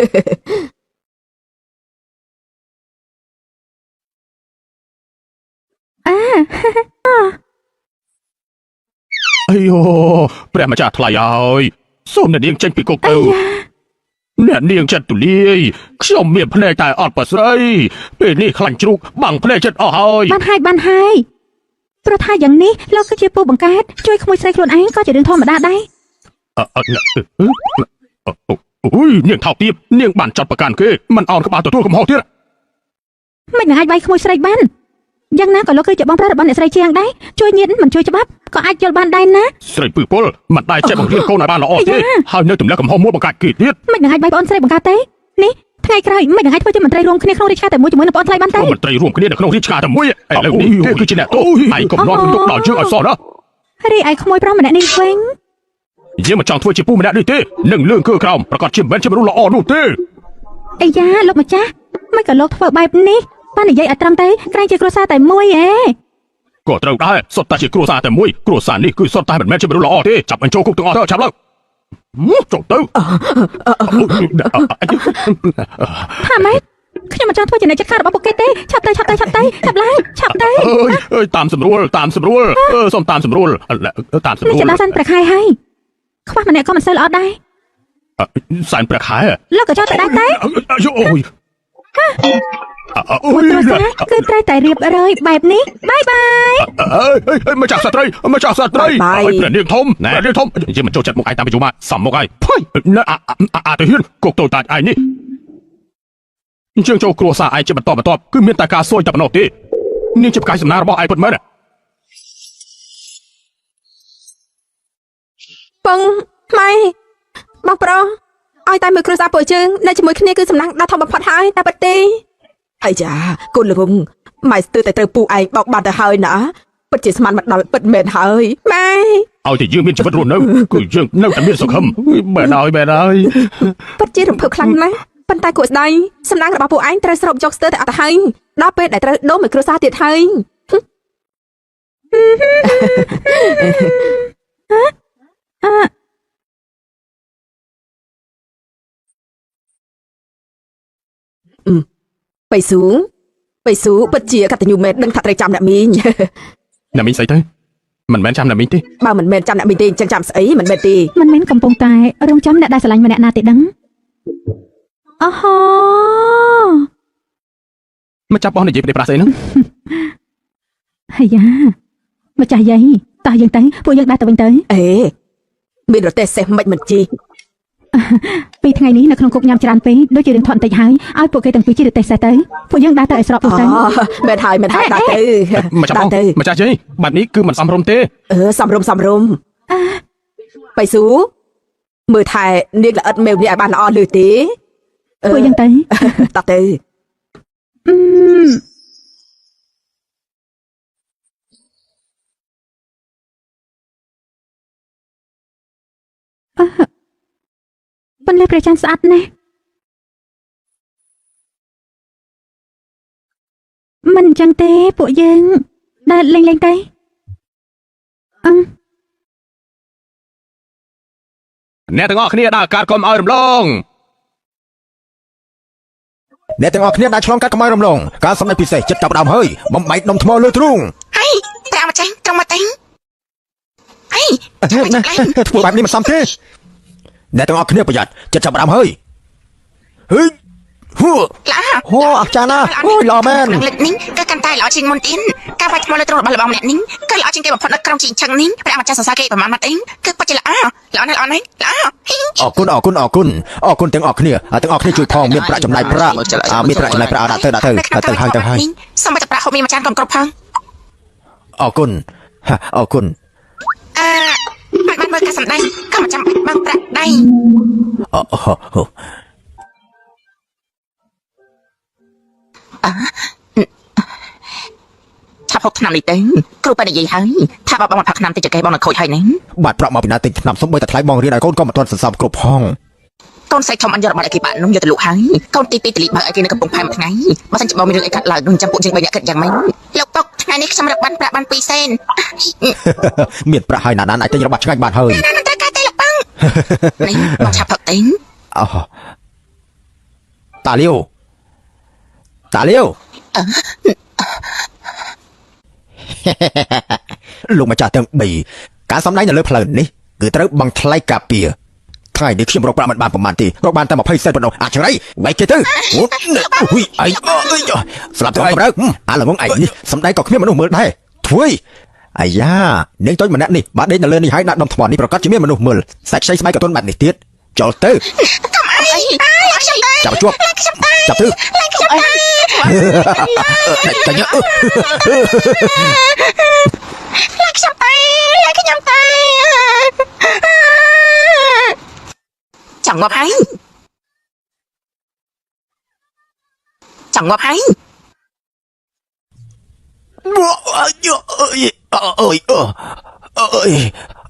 អាយយោព្រះម្ចាស់ថ្លៃហើយសូមអ្នកនាងចេញពីគុកទៅអ្នកនាងចិត្តទូលាយខ្ញុំមានភ្នែកតែអត់ប្រស្រីពេលនេះខ្លាញ់ជ្រូកបាំងភ្នែកចិត្តអស់ហើយ បានហើយព្រោះថាយ៉ាងនេះលោកគឺជាពូបង្កើតជួយក្មួយស្រីខ្លួនឯងក៏ជារឿងធម្មតាដែរ អូយនាងថោកទាបនាងបានចាត់ប្រកាន់គេមិនអោនក្បាលទទួលកំហុសទៀត មិននឹងអាចវាយក្មួយស្រីបានយ៉ាងណាក៏លោកគឺជាបងប្រុសរបស់អ្នកស្រីជាងដែរជួយញាតិមិនជួយច្បាប់ក៏អាចយល់បានដែរណា ស្រីពឺពលមិនដែរចេះបង្រៀនកូនឲ្យបានល្អទេហើយនៅទម្លាក់កំហុសមួយបង្កាច់គេទៀត មិននឹងអាចវាយបងស្រីបង្កើតទេនេះថ្ងៃក្រោយមិននឹងអាចធ្វើជាមន្ត្រីរួមគ្នាក្នុងរាជការតែមួយជាមួយនឹងបងថ្លៃបានទេ មន្ត្រីរួមគ្នានៅក្នុងរាជការតែមួយឥឡូវនេះគេគឺជាអ្នកទោសឯងកុំនាំទុកដល់យើងឲ្យសោះណា រីឯក្មួយប្រុសម្នាក់នេះវិញ យើងមិនចង់ធ្វើជាពូម្នាក់នេះទេនឹងលឿងគឺក្រោមប្រកាសជាមិនមែនជាមនុស្សល្អនោះទេ អាយ៉ាលោកម្ចាស់មិនក៏លោកធ្វើបែបនេះបាននិយាយឲ្យត្រឹមតែក្រែងជាគ្រួសារតែមួយឯង ក៏ត្រូវដែរសុទ្ធតែជាគ្រួសារតែមួយគ្រួសារនេះគឺសុទ្ធតែមិនមែនជាមនុស្សល្អទេចាប់បញ្ចូលគុកទាំងអស់ទៅចាប់ឡើងចូលទៅ ថាម៉េចខ្ញុំមិនចង់ធ្វើជាអ្នកចាត់ការរបស់ពួកគេទេឆាប់ទៅឆាប់ឡើងឆាប់ទៅ អើយតាមស្រួលសូមតាមស្រួល នេះជាដល់សិនប្រខែហើយខ្វះម្នាក់ក៏មិនសូវល្អដែរ សែនព្រះខែ លោកក៏ចង់ទៅដែរទេ អូយ មួយគ្រួសារគឺត្រូវតែរៀបរយបែបនេះបាយបាយ ម្ចាស់ស្ត្រីឲ្យព្រះនាងធំយើងមិនចូលចិត្តមុខឯងតាមពីយូរមកសំមុខឯងភ័យអាទៅហ៊ានគុកតូចតាចឯងនេះយើងចូលគ្រួសារឯងជាបន្តគឺមានតែការសួយតែប៉ុណ្ណោះទេនាងជាផ្កាយសំណាងរបស់ឯងពិតមែន ពងម៉ៃបងប្រុសឲ្យតែមួយគ្រួសារពួកយើងនៅជាមួយគ្នាគឺសំណាងដ៏ធំបំផុតហើយតែពិតទេអាយ៉ាកូនលងម៉ៃស្ទើរតែត្រូវពូឯងបោកបាត់ទៅហើយណាពិតជាស្មានមកដល់ពិតមែនហើយម៉ែ ឲ្យតែយើងមានជីវិតរស់នៅគឺយើងនៅតែមានសុខបែរហើយ ពិតជារំភើបខ្លាំងណាស់ប៉ុន្តែគួរស្ដាយសំណាងរបស់ពួកឯងត្រូវស្រូបយកស្ទើរតែអត់ទៅហើយដល់ពេលដែលត្រូវដូរមួយគ្រួសារទៀតហើយបៃស៊ូពិតជាកតញ្ញូមែនដឹងថាត្រូវចាំអ្នកមីង អ្នកមីងស្អីទៅមិនមែនចាំអ្នកមីងទេ បើមិនមែនចាំអ្នកមីងទេអញ្ចឹងចាំស្អីមិនមែនទេ មិនមែនកំពុងតែរងចាំអ្នកដែលស្រឡាញ់ម្នាក់ណាទេដឹងអូហូ មកចាប់បោះនិយាយពីប្រាស្អីហ្នឹង អាយ៉ាម្ចាស់យាយតោះយើងទៅពួកយើងដើរទៅវិញទៅ អេមានរទេះសេះមិនមិនជី ពីថ្ងៃនេះនៅក្នុងគុកញ៉ាំច្រើនពេកដូចជារឿងថត់បន្តិចហើយឲ្យពួកគេទាំងពីរជិះរទេះសេះទៅពួកយើងដើរទៅឲ្យស្របទៅ មែនហើយដើរទៅ មកចាប់បោះម្ចាស់យាយបាត់នេះគឺមិនសមរម្យទេ សំរុំបៃស៊ូមើលថែនាងល្អិតមេវនេះឲ្យបានល្អលឺទេ ពួកយើងទៅ តោះទៅ បន្លែព្រះច័ន្ទស្អាតណាស់មិនអញ្ចឹងទេពួកយើងដើរលេងទៅ អ្នកទាំងអស់គ្នាដើរកាត់កុំឲ្យរំលង អ្នកទាំងអស់គ្នាដែលឆ្លងកាត់កម្ពុជារំលងការសម្ដែងពិសេសចិត្តចាប់ដើមហើយបំបែកដុំថ្មលើទ្រូង អីប្រាម្ចាស់ត្រង់មកទេអី ធ្វើបែបនេះមិនសមទេអ្នកទាំងអស់គ្នាប្រយ័ត្នចិត្តចាប់ដើមហើយហឺហូ ឡា ហូអស្ចារ្យណាស់អូយល្អមែន លិចនេះគឺកាន់តែល្អជាងមុនទៀតការបាច់ថ្មលើទ្រូងរបស់ម្នាក់នេះគឺល្អជាងគេបំផុតនៅក្រុមជីឆឹងនេះប្រាម្ចាស់សរសើរគេប្រមាណម៉ាត់អីគឺពិតជាល្អណាស់ល្អណាស់អរគុណទាំងអស់គ្នាជួយផងមានប្រាក់ចំណាយប្រាក់មានប្រាក់ចំណាយប្រាក់ដាក់ទៅហើយ សូមតែប្រាក់ហូបមានមួយចានកុំគ្រប់ផង អរគុណបានមើលការសម្ដែងក៏មិនចាំបាច់បើកប្រាក់ដៃឆាប់ហូបថ្នាំនេះទៅគ្រូប៉ែនិយាយហើយថាបើបងមកផឹកថ្នាំតិចគេបងនឹងខូចហើយនេះ បាត់ប្រាក់មកពីណាទិញថ្នាំសុំបីតែថ្លៃបងរៀនឲ្យកូនក៏មិនទាន់សន្សំគ្រប់ផង កូនស្រីធំអញយករបស់ឯគេបាក់នោះយកទៅលក់ហើយកូនទី2តលីបើឯគេនៅកំពង់ផែមួយថ្ងៃបើសិនជាបងមានរឿងអីកាត់ឡើងនឹងចាំពួកយើង3នាក់គិតយ៉ាងម៉េចលោកតុកថ្ងៃនេះខ្ញុំរកបានប្រាក់បាន2សេន មានប្រាក់ហើយណានអាចទិញរបស់ឆ្ងាញ់បានហើយ តែកាទេលោកបងនេះមកឆាប់ផឹកទិញ អូតាលាវលោកម្ចាស់ទាំង3ការសម្ដែងនៅលើផ្លូវនេះគឺត្រូវបង់ថ្លៃការពារថ្ងៃនេះខ្ញុំរកប្រាក់មិនបានប្រហែលទេរកបានតែ20សេនប៉ុណ្ណោះអាចរៃបែកគេទៅអូយអីស្លាប់ទៅហើយអាល្ងងឯងនេះសម្ដែងក៏គ្មានមនុស្សមើលដែរធ្វើអាយ៉ានាងតូចម្នាក់នេះបាទដេកនៅលើនេះហើយដាក់ដុំថ្មនេះប្រកាសជាមានមនុស្សមើលសាច់ខ្ចីស្បែកក៏ទន់បាត់នេះទៀតចូលទៅ កុំអើ អីខ្ញុំទៅ ចាប់ជាប់ចាប់ទៅ ខ្ញុំអី ចាញ់ ខ្ញុំទៅខ្ញុំទៅចង់ងាប់ហើយចង់ងាប់ហើយ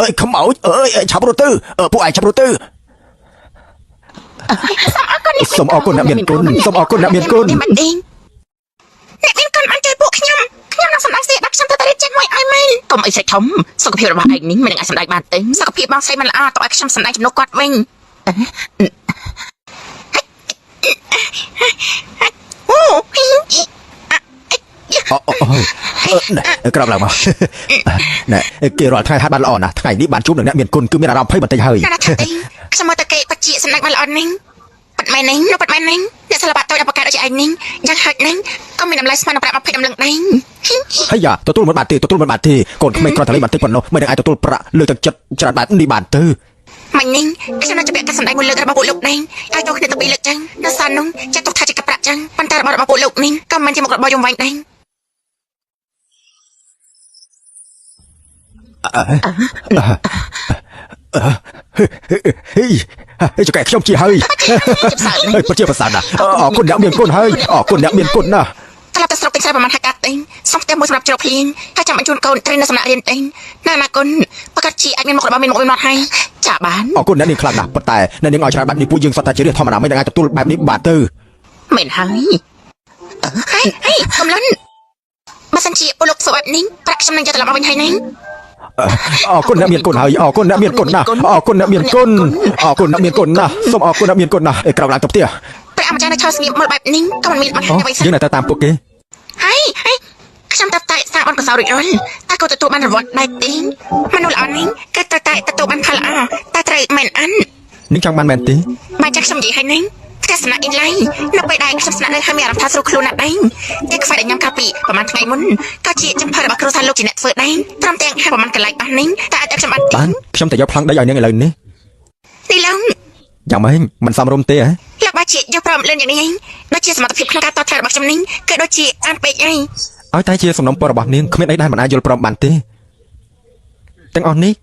អើយខ្មោចអើយឆាប់រត់ទៅពួកឯងឆាប់រត់ទៅសូមអរគុណអ្នកមានគុណសូមអរគុណអ្នកមានគុណ អ្នកមានគុណបានជួយពួកខ្ញុំនឹងសម្ដែងស្រីដាក់ខ្ញុំទៅរៀបចេញមួយឲ្យមែនកុំអីស្រេចធំសុខភាពរបស់ឯងនេះមិននឹងអាចសម្ដែងបានទេសុខភាពបងស្រីមិនល្អតើឲ្យខ្ញុំសម្ដែងជំនួសគាត់វិញអូ ក្រោបឡើងមកណែគេរាល់ថ្ងៃហាត់បានល្អណាស់ថ្ងៃនេះបានជួបនឹងអ្នកមានគុណគឺមានអារម្មណ៍ភ័យបន្តិចហើយ ណាស់ទេខ្ញុំមកតែគេបជាសម្ដែងបានល្អនេះប៉ាត់ម៉ែនេះប៉ាត់ម៉ែនេះអ្នកសិល្បៈតូចអបកាដូចជាឯងនេះយ៉ាងហិចនេះក៏មានតម្លៃស្មើនឹងប្រាក់20ដំណឹងដែរ ហើយយ៉ាទទួលមិនបានទេទទួលមិនបានទេកូនក្មេងគ្រាន់តែលេងបន្តិចប៉ុណ្ណោះមិននឹងអាចទទួលប្រាក់លើកទឹកចិត្តច្រើនបែបនេះបានទៅ ម៉ាញ់នេះខ្ញុំនឹងជម្រាបការសម្ដែងមួយលើករបស់ពួកលោកនេះឲ្យចូលគ្នាទៅពីរលើកចឹងដល់សាននោះចាត់ទុកថាជាកាប្រាក់ចឹងប៉ុន្តែរបស់ពួកលោកនេះក៏មិនជាមុខរបរយំវាញ់ដែរ ចកខ្ញុំជាហើយពិតជាប្រសើរណាស់អរគុណអ្នកមានគុណហើយអរគុណអ្នកមានគុណណាស់ត្រឡប់ទៅស្រុកពេញស្រែប្រហែលហាកាត់ទេសុំផ្ទះមួយសម្រាប់ជ្រកភ្លៀងហើយចាំបញ្ជូនកូនត្រីនៅសំណាក់រៀនទេណាណាគុណប្រកាសជាអាចមានមុខរបរមានមុខមានមាត់ហើយចាបានអរគុណអ្នកនាងខ្លាំងណាស់ប៉ុន្តែអ្នកនាងឲ្យច្រើនបែបនេះពួកយើងសត្វតែជារឿងធម្មតាមិនអាចទទួលបែបនេះបានទៅមែនហើយកំឡុងបើសិនជាពលលោកធ្វើបែបនេះប្រាក់ខ្ញុំនឹងយកត្រឡប់មកវិញហើយណា អរគុណអ្នកមានគុណហើយអរគុណអ្នកមានគុណណាស់អរគុណអ្នកមានគុណអរគុណអ្នកមានគុណណាស់សូមអរគុណអ្នកមានគុណណាស់ក្រោកឡើងទៅផ្ទះព្រះអម្ចាស់នៅឈរស្ងៀមមើលបែបនេះក៏មិនមានបញ្ហាអ្វីសោះយើងនៅតែតាមពួកគេហើយខ្ញុំតែសាកបនកសោរួចរាល់តែក៏ទទួលបានរង្វាន់ដែរទេមនុស្សល្អនេះគឺត្រូវតែទទួលបានផលល្អតែត្រូវមែនអាននឹងចង់បានមែនទេបើចាស់ខ្ញុំនិយាយហើយនេះផ្ទះសំណាក់អ៊ីនឡៃនៅពេលដែលខ្ញុំស្នាក់នៅហើយមានអារម្មណ៍ថាស្រួលខ្លួនណាស់ដែរតែខ្វះតែញ៉ាំកាពីប្រហែលថ្ងៃមុនក៏ជាចំផរបស់គ្រូសាលោកជាអ្នកធ្វើដែរព្រមទាំងហើយប្រហែលកន្លែងបាននេះតែអាចខ្ញុំបានខ្ញុំតែយកប្លង់ដីឲ្យនាងឥឡូវនេះទីឡងយ៉ាងម៉េចមិនសមរម្យទេហ៎លោកបាជាយកប្រមលឿនយ៉ាងនេះដូចជាសមត្ថភាពក្នុងការតថ្លៃរបស់ខ្ញុំនេះគឺដូចជាអានពេកហើយឲ្យតែជាសំណុំពររបស់នាងគ្មានអីដែលមិនអាចយល់ព្រមបានទេទាំងអស់នេះ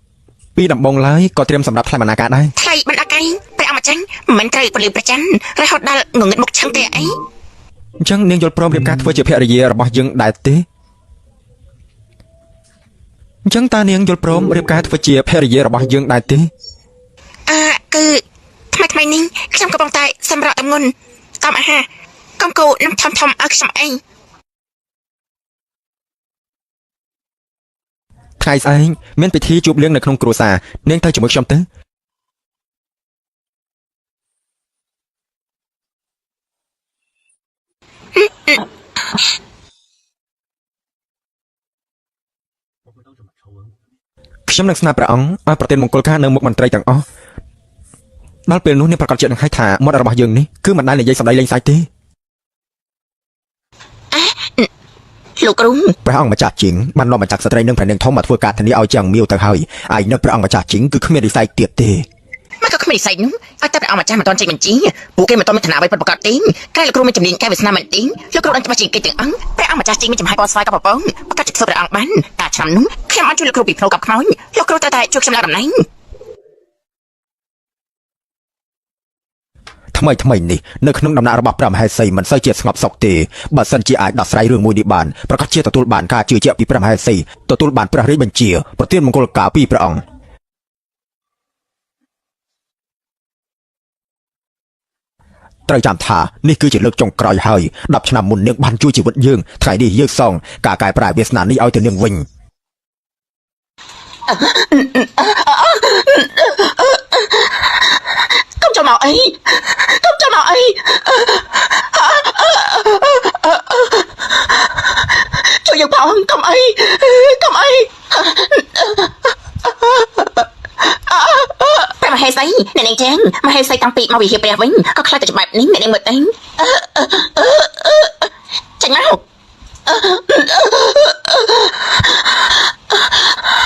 ពីដំបងឡើយក៏ត្រៀមសម្រាប់ថ្លៃបណ្ណាការដែរថ្លៃបណ្ណាការព្រះអម្ចាស់មិនត្រូវពលិប្រច័នរហូតដល់ងងឹតមុខឆឹងទេអីអញ្ចឹងនាងយល់ព្រមរៀបការធ្វើជាភរិយារបស់យើងដែរទេអញ្ចឹងតើនាងយល់ព្រមរៀបការធ្វើជាភរិយារបស់យើងដែរទេគឺថ្មីនេះខ្ញុំកំពុងតែសម្រាប់អង្គុនតាមអាហារកំគោនឹងធំឲ្យខ្ញុំអីថ្ងៃស្អែកមានពិធីជួបលៀងនៅក្នុងគ្រួសារនាងទៅជាមួយខ្ញុំទៅខ្ញុំនឹងស្នើព្រះអង្គឲ្យប្រទានមង្គលការនៅមុខមន្ត្រីទាំងអស់ដល់ពេលនោះនាងប្រកាសជានឹងឲ្យថាមាត់របស់យើងនេះគឺមិនដែលនិយាយសម្ដីលេងសើចទេលោកគ្រូព្រះអង្គម្ចាស់ជីងបាននាំម្ចាស់ស្ត្រីនិងព្រះនាងធំមកធ្វើការធានាឲ្យយ៉ាងមាវទៅហើយឯនៅព្រះអង្គម្ចាស់ជីងគឺគ្មាននិស័យទៀតទេមកក៏គ្មាននិស័យនោះឲ្យតែព្រះអង្គម្ចាស់មិនទាន់ចេញបញ្ជីពួកគេមិនទាន់មានឋានៈអ្វីពិតប្រាកដទេក្រែលោកគ្រូមានជំនាញកែវាសនាមែនទេលោកគ្រូដឹងច្បាស់ជាងគេទាំងអង្គព្រះអង្គម្ចាស់ជីងមានចំហាយពណ៌ស្វាយกับប្រពងប្រកាសជាធ្វើព្រះអង្គបានការឆ្នាំនោះខ្ញុំអត់ជួយលោកគ្រូពីផ្លូវกับខ្មោចលោកគ្រូតែជួយខ្ញុំឡើងតំណែងថ្មីនេះនៅក្នុងដំណាក់របស់ព្រះមហេសីមិនសូវជាស្ងប់សុខទេបើសិនជាអាចដោះស្រាយរឿងមួយនេះបានប្រកាសជាទទួលបានការជឿជាក់ពីព្រះមហេសីទទួលបានព្រះរាជបញ្ជាប្រទានមង្គលការពីព្រះអង្គត្រូវចាំថានេះគឺជាលើកចុងក្រោយហើយ10ឆ្នាំមុននាងបានជួយជីវិតយើងថ្ងៃនេះយើងសងការកែប្រែវាសនានេះឲ្យទៅនាងវិញកុំចាំមកអីជួយយើងផងកុំអីព្រះមហេសីអ្នកនាងចឹងមហេសីតាំងពីមកវិហារព្រះវិញក៏ខ្លាចតែច្បាប់នេះអ្នកនាងមើលទៅចាញ់មក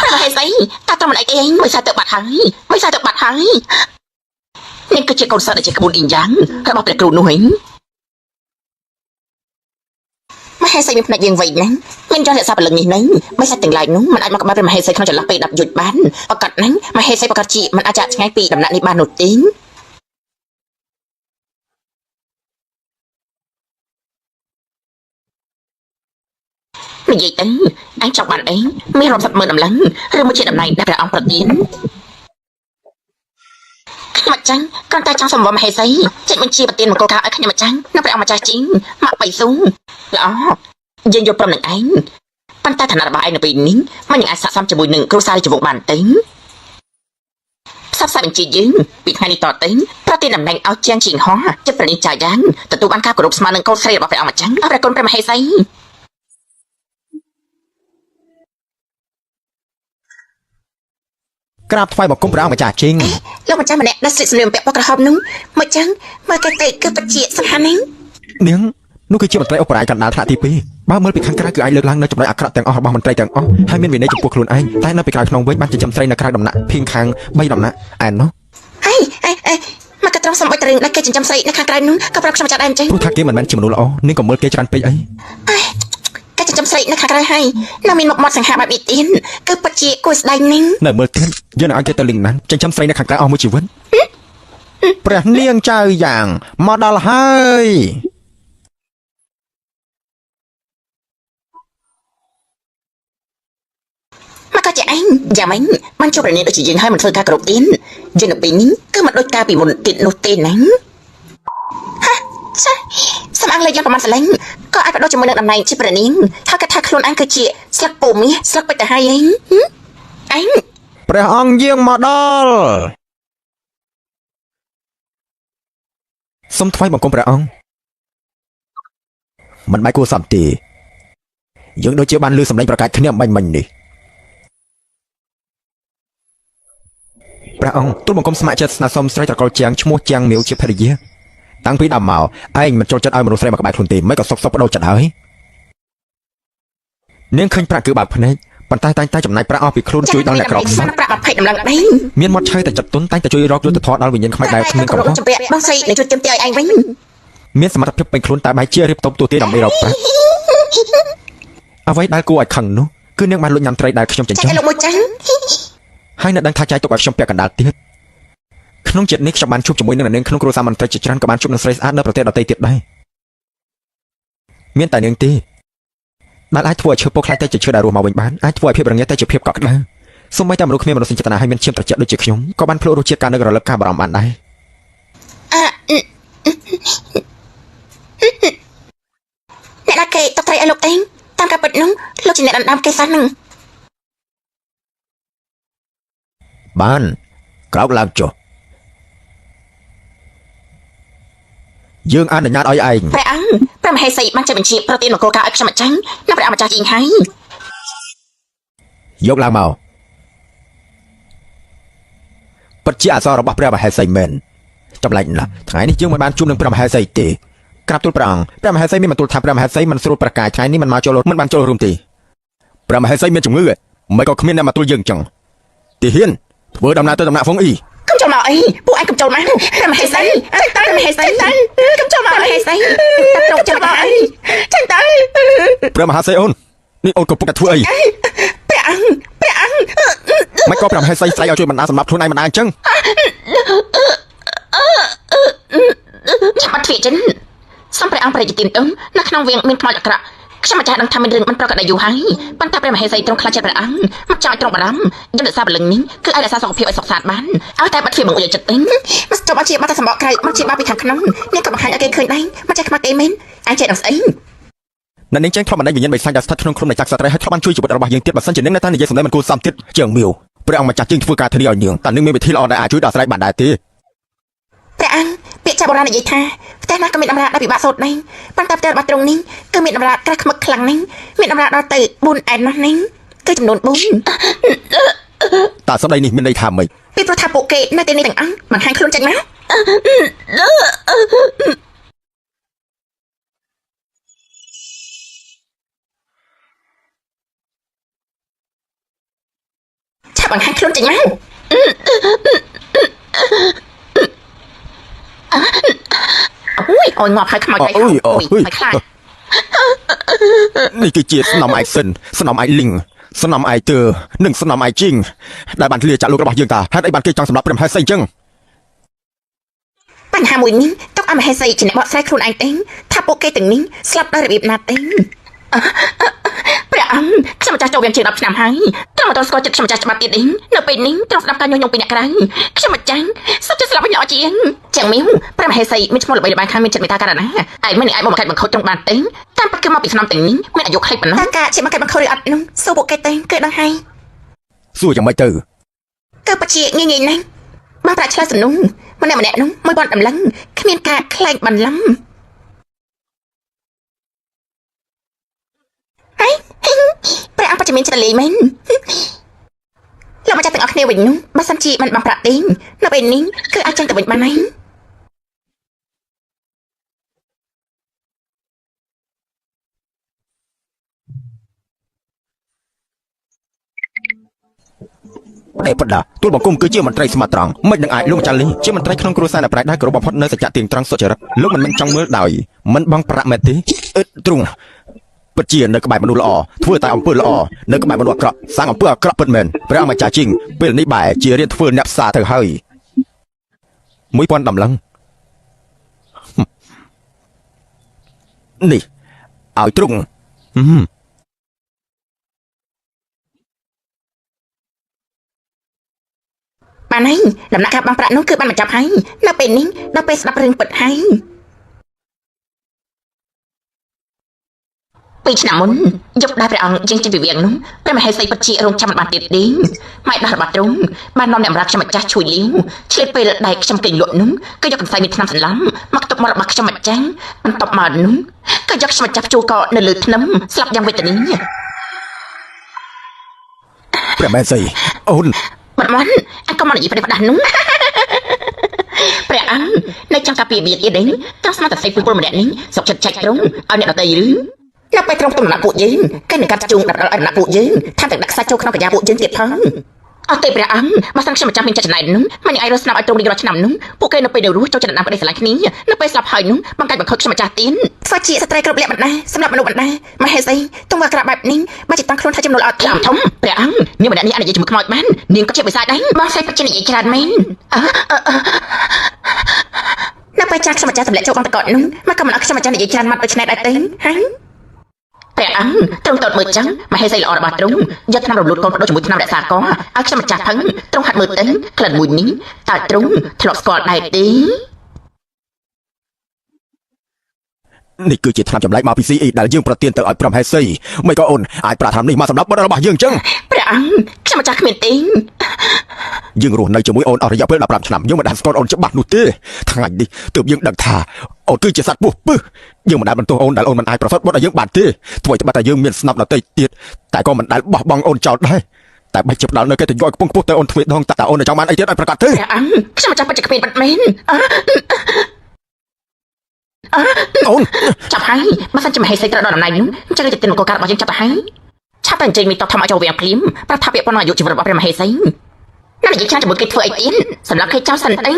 ព្រះមហេសីតាត្រឹមមិនអីមួយសាទៅបាត់ហើយ នាងគឺជាកូនសិស្សដែលជាក្បួនអ៊ីយ៉ាងរបស់ព្រះគ្រូនោះឯងមហេសីមានផ្នែកយើងវៃណាស់មានយន្តរក្សាពលឹងនេះនឹងមិនសាច់ទាំងឡាយនោះมันអាចមកក្បែរព្រះមហេសីក្នុងចន្លោះពេល10យុទ្ធបានប្រកាសណាស់មហេសីប្រកាសជាมันអាចចាក់ឆ្ងាយពីដំណាក់នេះបាននោះទេនិយាយទៅអញចង់បានអីមានរាប់សិបម៉ឺនដំឡើងឬមួយជាតំណែងដែលព្រះអង្គប្រទានខ្ញុំអញ្ចឹងគ្រាន់តែចង់សម្បមហេសីចេញបញ្ជាប្រទានមង្គលការឲ្យខ្ញុំអញ្ចឹងនៅព្រះអង្គម្ចាស់ជីងមកបៃស៊ូល្អយើងយកព្រមនឹងឯងប៉ុន្តែឋានៈរបស់ឯងនៅពេលនេះមិននឹងអាចស័ក្តិសមជាមួយនឹងគ្រូសារីជវងបានទេផ្សព្វផ្សាយបញ្ជាយើងពីថ្ងៃនេះតទៅប្រទានតំណែងឲ្យជាងជីងហោះចិត្តប្រណីចាយ៉ាងទទួលបានការគោរពស្មើនឹងកូនស្រីរបស់ព្រះអង្គអញ្ចឹងអរគុណព្រះមហេសីក្រាបថ្វាយបង្គំព្រះអង្គម្ចាស់ជីង លោកម្ចាស់ម្នាក់ដែលស្លៀកសម្លៀកបំពាក់ពណ៌ក្រហមនោះមកចឹងមើលគេទៅគឺពិតជាសំខាន់ណាស់នាងនោះគឺជាមន្ត្រីអបរាយកណ្ដាលថ្នាក់ទី2បើមើលពីខាងក្រៅគឺអាចលើកឡើងនៅចំណុចអាក្រក់ទាំងអស់របស់មន្ត្រីទាំងអស់ហើយមានវិន័យចំពោះខ្លួនឯងតែនៅពីក្រៅក្នុងវិញបានចិញ្ចឹមស្រីនៅក្រៅដំណាក់ភៀងខាង3ដំណាក់ឯណោះអីមកក៏ត្រង់សម្បត្តិរឿងដែលគេចិញ្ចឹមស្រីនៅខាងក្រៅនោះក៏ប្រាប់ខ្ញុំចាត់ដែរអញ្ចឹងព្រោះថាគេមិនមែនជាមនុស្សល្អនាងក៏មើលគេច្រើនពេកអីគេចិញ្ចឹមស្រីនៅខាងក្រៅហើយនៅមានមុខមាត់សង្ហាបែបនេះទៀតគឺពិតជាគួរស្ដាយណាស់នៅមើលទៀតយើងនឹងឲ្យគេទៅលីងណានចិញ្ចឹមស្រីនៅខាងក្រៅអស់មួយជីវិតព្រះនាងចៅយ៉ាងមកដល់ហើយមកក៏ជាឯងយ៉ាងម៉េចបានជួបព្រះនាងដូចជាយើងហើយមិនធ្វើការគ្រប់ទៀតយើងនៅពេលនេះគឺមិនដូចការពីមុនទៀតនោះទេណាហាសំអាងលេខយ៉ាងប្រមាណសលេងក៏អាចបដូរជាមួយនឹងតំណែងជាព្រះនាងថាគាត់ថាខ្លួនឯងគឺជាស្លឹកពូមាសស្លឹកពេជ្រទៅហើយឯងព្រះអង្គយាងមកដល់សូមថ្វាយបង្គំព្រះអង្គមិនបាយគួរសមទេយើងដូចជាបានលឺសម្លេងប្រកាសគ្នាមិញនេះព្រះអង្គទូលបង្គំស្ម័គ្រចិត្តស្នើសុំស្រីត្រកូលជាងឈ្មោះជាងមាវជាភរិយាតាំងពីដើមមកឯងមិនចូលចិត្តឲ្យមនុស្សស្រីមកក្បែរខ្លួនទេមិនក៏សុកបដូរចិត្តហើយនាងឃើញប្រាក់គឺបើកភ្នែកប៉ុន្តែតែងតែចំណាយប្រាក់អស់ពីខ្លួនជួយដល់អ្នកក្រខ្សត់ប្រាក់20ដំឡើងដែរមានមាត់ឆើតែចិត្តទុនតែងតែជួយរកយុទ្ធធម៌ដល់វិញ្ញាណខ្មៅដែលគ្មានកំហុសចម្ពាក់បងស្រីនឹងជួយជំទាវឲ្យឯងវិញមានសមត្ថភាពពេញខ្លួនតែបែរជារៀបតបទូទាដើម្បីរកប្រាក់អ្វីដែលគួរឲ្យខឹងនោះគឺនាងបានលួចញ៉ាំត្រីដែលខ្ញុំចិញ្ចឹមលោកមួយចាស់ហើយនៅដឹងថាចាយទុកឲ្យខ្ញុំពាក់កណ្ដាលទៀតក្នុងចិត្តនេះខ្ញុំបានជួបជាមួយនឹងនាងក្នុងគ្រួសារមន្ត្រីជាច្រើនក៏បានជួបនឹងស្រីស្អាតនៅប្រទេសដទៃទៀតដែរមានតែនាងទេដែលអាចធ្វើឲ្យឈើពុកខ្លាចតែជាឈើដែលរស់មកវិញបានអាចធ្វើឲ្យភាពរងាតែជាភាពកក់ក្ដៅសូម្បីតែមនុស្សគ្មានមនោសញ្ចេតនាហើយមានឈាមត្រជាក់ដូចជាខ្ញុំក៏បានភ្លក់រសជាតិការនឹករលឹកការបារម្ភបានដែរអ្នកណាគេតត្រីឲ្យលោកឯងតាមការពិតនោះលោកជាអ្នកដណ្ដើមគេសាស់នឹងបានក្រោកឡើងចុះយើងអនុញ្ញាតឲ្យឯងព្រះអង្គព្រះមហេសីបានចេញបញ្ជាប្រទានមង្គលការឲ្យខ្ញុំអញ្ចឹងនៅព្រះអង្គម្ចាស់ជីងហើយយកឡើងមកពិតជាអសររបស់ព្រះមហេសីមែនចម្លែកណាស់ថ្ងៃនេះយើងមិនបានជួបនឹងព្រះមហេសីទេក្រាបទូលព្រះអង្គព្រះមហេសីមានបន្ទូលថាព្រះមហេសីមិនស្រួលប្រកាយថ្ងៃនេះមិនមកចូលមិនបានចូលរួមទេព្រះមហេសីមានជំងឺមិនក៏គ្មានអ្នកមកទូលយើងចឹងទីហ៊ានធ្វើដំណើរទៅដំណាក់ហ្វុងអ៊ីកុំចូលមកអីពួកឯងកុំចូលមកព្រះមហេសីចេញទៅព្រះមហេសីកុំចូលមកព្រះមហេសីតែត្រង់ចូលមកអីចេញទៅព្រះមហាសីអូននេះអូនកំពុងតែធ្វើអីព្រះអង្គមិនក៏ព្រះមហេសីស្រីឲ្យជួយបណ្ដាសម្រាប់ខ្លួនឯងបណ្ដាអញ្ចឹងចាំបាត់ទ្វាចិនសំព្រះអង្គប្រតិទិននៅក្នុងវាងមានខ្មោចអាក្រក់ខ្ញុំមិនចាស់ដឹងថាមានរឿងមិនប្រកបដោយយូរហើយប៉ុន្តែព្រះមហេសីទ្រង់ខ្លាចចិត្តព្រះអង្គមកចង់ឲ្យទ្រង់បារម្ភយន្តសាបលឹងនេះគឺអាចរក្សាសុខភាពឲ្យសុខសាន្តបានឲ្យតែបាត់ទ្វាបង្អួចចិត្តទេមកចុះមកជាបាត់តែសម្បកក្រៅមកជាបាពីខាងក្នុងនេះក៏បង្ហាញឲ្យគេឃើញដែរមកចេះខ្មាស់ទេមែនអាចចេះដឹងស្អីអ្នកនាងចេញខ្លំបណ្ដេញវិញ្ញាណបិសាចដែលស្ថិតក្នុងខ្លួននៃចក្រសត្រីហើយធ្លាប់បានជួយជីវិតរបស់យើងទៀតបើសិនជានាងនៅតែនិយាយសម្ដីមិនគួរសមទៀតជាងមាវព្រះអង្គម្ចាស់ជាងធ្វើការធានាឲ្យនាងតើនាងមានវិធីល្អដែលអាចជួយដោះស្រាយបានដែរទេព្រះអង្គពាក្យចាស់បុរាណនិយាយថាផ្ទះណាក៏មានដំណាក់ដែលពិបាកសូត្រដែរប៉ុន្តែផ្ទះរបស់ទ្រង់នេះគឺមានដំណាក់ក្រាស់ខ្មឹកខ្លាំងណាស់មានដំណាក់ដល់ទៅ4អែននោះនេះគឺចំនួន4តើសម្ដីនេះមានន័យថាម៉េចពីព្រោះថាពួកគេនៅទីនេះទាំងអង្គបង្ហាញខ្លួនចេញមកឆាប់បង្ហាញខ្លួនចេញមក អូយអូយងាប់ហើយខ្មោចហើយហើយខ្លាច នេះគឺជាស្នំឯកសិនស្នំឯកលីងស្នំឯកទើនិងស្នំឯកជីងដែលបានធ្លាចាក់លោករបស់យើងតាហេតុអីបានគេចង់សម្លាប់ព្រះមហេសីអញ្ចឹង បញ្ហាមួយនេះទុកឲ្យមហេសីជាអ្នកបកស្រាយខ្លួនឯងទេថាពួកគេទាំងនេះស្លាប់ដោយរបៀបណាទេព្រះអង្គខ្ញុំម្ចាស់ចូលវាងជាង10ឆ្នាំហើយត្រឹមតែស្គាល់ចិត្តខ្ញុំម្ចាស់ច្បាប់ទៀតនេះនៅពេលនេះត្រង់ស្ដាប់ការញុះញង់ពីអ្នកក្រៅខ្ញុំម្ចាស់សុទ្ធតែស្លាប់វិញល្អជាងចាំមីវព្រះមហេសីមានឈ្មោះល្បីល្បាញខាងមានចិត្តមេត្តាករណាឯមិនអាចមកបង្កើតបង្ខូចត្រង់បានទេតាមពិតគឺមកពីស្នំទាំងនេះមានអាយុខ្លីប៉ុណ្ណោះតើការជាមកកើតបង្ខូចឬអត់នោះសួរពួកគេទេគឺដឹងហើយ សួរយ៉ាងម៉េចទៅ គឺពិតជាងាយៗណាស់បានប្រាក់ឆ្លើយសំណួរម្នាក់នោះមួយបានតម្លឹងគ្មានការខ្លែងបន្លំព្រះអង្គបច្ចុប្បន្នច្រឡីមែនលោកមកចាស់ទាំងអស់គ្នាវិញនោះបើសិនជាមិនបានប្រាក់ទេនៅពេលនេះគឺអាចចេញទៅវិញបានហើយ អេបដាទូលបង្គំគឺជាមន្ត្រីស្មោះត្រង់មិននឹងអាចលោកម្ចាស់លីជាមន្ត្រីក្នុងគ្រួសារអ្នកប្រាជ្ញដែលគោរពបំផុតនៅសច្ចៈទៀងត្រង់សុចរិតលោកមិនមែនចង់មើលដោយមិនបងប្រាក់មែនទេទ្រង់ពិតជានៅក្បែរមនុស្សល្អធ្វើតែអំពើល្អនៅក្បែរមនុស្សអាក្រក់សាងអំពើអាក្រក់ពិតមែនព្រះអម្ចាស់ជីងពេលនេះបែរជារៀនធ្វើអ្នកផ្សារទៅហើយ1000ដំឡឹងនេះឲ្យទ្រង់ បានហើយដំណាក់កាលបងប្រាក់នោះគឺបានបញ្ចប់ហើយនៅពេលនេះដល់ពេលស្ដាប់រឿងពិតហើយ2ឆ្នាំមុនយកដែរព្រះអង្គជាងវិវាងនោះព្រះមហេសីពិតជារងចាំបានទៀតទេម៉ែដោះរបស់ទ្រង់បាននាំអ្នកបម្រើខ្ញុំម្ចាស់ជួយលាវឆ្លៀតពេលដែលខ្ញុំគេងលក់នោះក៏យកកន្សែងមានថ្នាំសន្លំមកទុកមករបស់ខ្ញុំម្ចាស់បន្ទាប់មកនោះក៏យកខ្ញុំម្ចាស់ជួកនៅលើថ្នាំស្លាប់យ៉ាងវេទនាព្រះមហេសីអូន បាត់មកអញក៏មកនិយាយប្រទេសផ្ដាស់នោះព្រះអង្គនៅចង់ការពារវាទៀតទេចង់ស្មាតតែស្អីពលម្នាក់នេះសុកចិត្តចាច់ត្រង់ឲ្យអ្នកដតីឬនៅពេលត្រង់ទំនាក់ពួកយើងគេនឹងកាត់ជួងដល់ឲ្យដំណាក់ពួកយើងថាតែដាក់ខ្សាច់ចូលក្នុងកញ្ញាពួកយើងទៀតផងអត់ទេព្រះអង្គបើសិនខ្ញុំមិនចាំមានចិត្តចំណែកនោះមិនឲ្យរស់ស្នាប់ឲ្យត្រង់រៀងរាល់ឆ្នាំនោះពួកគេនៅពេលនៅរស់ចូលចិត្តដំណាក់ប្តីស្រឡាញ់គ្នានៅពេលស្លាប់ហើយនោះបង្កាច់បង្ខូចខ្ញុំម្ចាស់ទៀនធ្វើជាស្ត្រីគ្រប់លក្ខបណ្ដាសម្រាប់មនុស្សបណ្ដាមហេសីទង្វើអាក្រក់បែបនេះមកចិត្តតាំងខ្លួនថាចំនួនអត់ធំព្រះអង្គនាងម្នាក់នេះអាចនិយាយជាមួយខ្មោចបាននាងក៏ជាបិសាចដែរបងស្រីពិតជានិយាយច្រើនមែននៅពេលចាស់ខ្ញុំម្ចាស់ទម្លាក់ចូលបងតកតនោះមកក៏មិនអត់ខ្ញុំម្ចាស់និយាយច្រើនម៉ាត់ដូចនេះដែរទេហើយព្រះអង្គត្រង់តតមើលចឹងមហេសីល្អរបស់ទ្រង់យកថ្នាំរំលូតកូនបដូរជាមួយថ្នាំរក្សាកឲ្យខ្ញុំម្ចាស់ផឹងទ្រង់ហាត់មើលទៅក្លិនមួយនេះតើទ្រង់ធ្លាប់ស្គាល់ដែរទេនេះគឺជាថ្នាំចម្លែកមកពី CE ដែលយើងប្រទានទៅឲ្យព្រះមហេសីមិនក៏អូនអាចប្រាថ្នានេះមកសម្រាប់បុត្ររបស់យើងចឹងព្រះអង្គខ្ញុំម្ចាស់គ្មានទេយើងរស់នៅជាមួយអូនអស់រយៈពេល15ឆ្នាំយើងមិនដែលស្គាល់អូនច្បាស់នោះទេថ្ងៃនេះទើបយើងដឹងថាអូនគឺជាសត្វពស់ពឹសយើងមិនដែលបន្ទោសអូនដែលអូនមិនអាចប្រសូតបុត្រឲ្យយើងបានទេទោះតែយើងមានស្នាប់ដតីទៀតតែក៏មិនដែលបោះបង់អូនចោលដែរតែបែរជាផ្ដាល់នៅគេទៅយកកំពុងខ្ពស់ទៅអូនទ្វេដងតាអូននៅចង់បានអីទៀតឲ្យប្រកាសទៅព្រះអង្គខ្ញុំម្ចាស់ពិតជាគ្មានបាត់មែនអូនចាប់ហើយបើសិនជាមហេសីត្រូវដល់តំណែងនោះអញ្ចឹងទៅទិននគរការរបស់យើងចាប់ទៅហើយឆាប់តែអញ្ជើញមីតធំឲ្យចូលវាងភ្លាមប្រថាពាក្យប៉ុណ្ណឹងអាយុជីវិតរបស់ព្រះមហេសីណានិយាយខ្លាំងជាមួយគេធ្វើអីទៀតសម្រាប់គេចោលសិនអី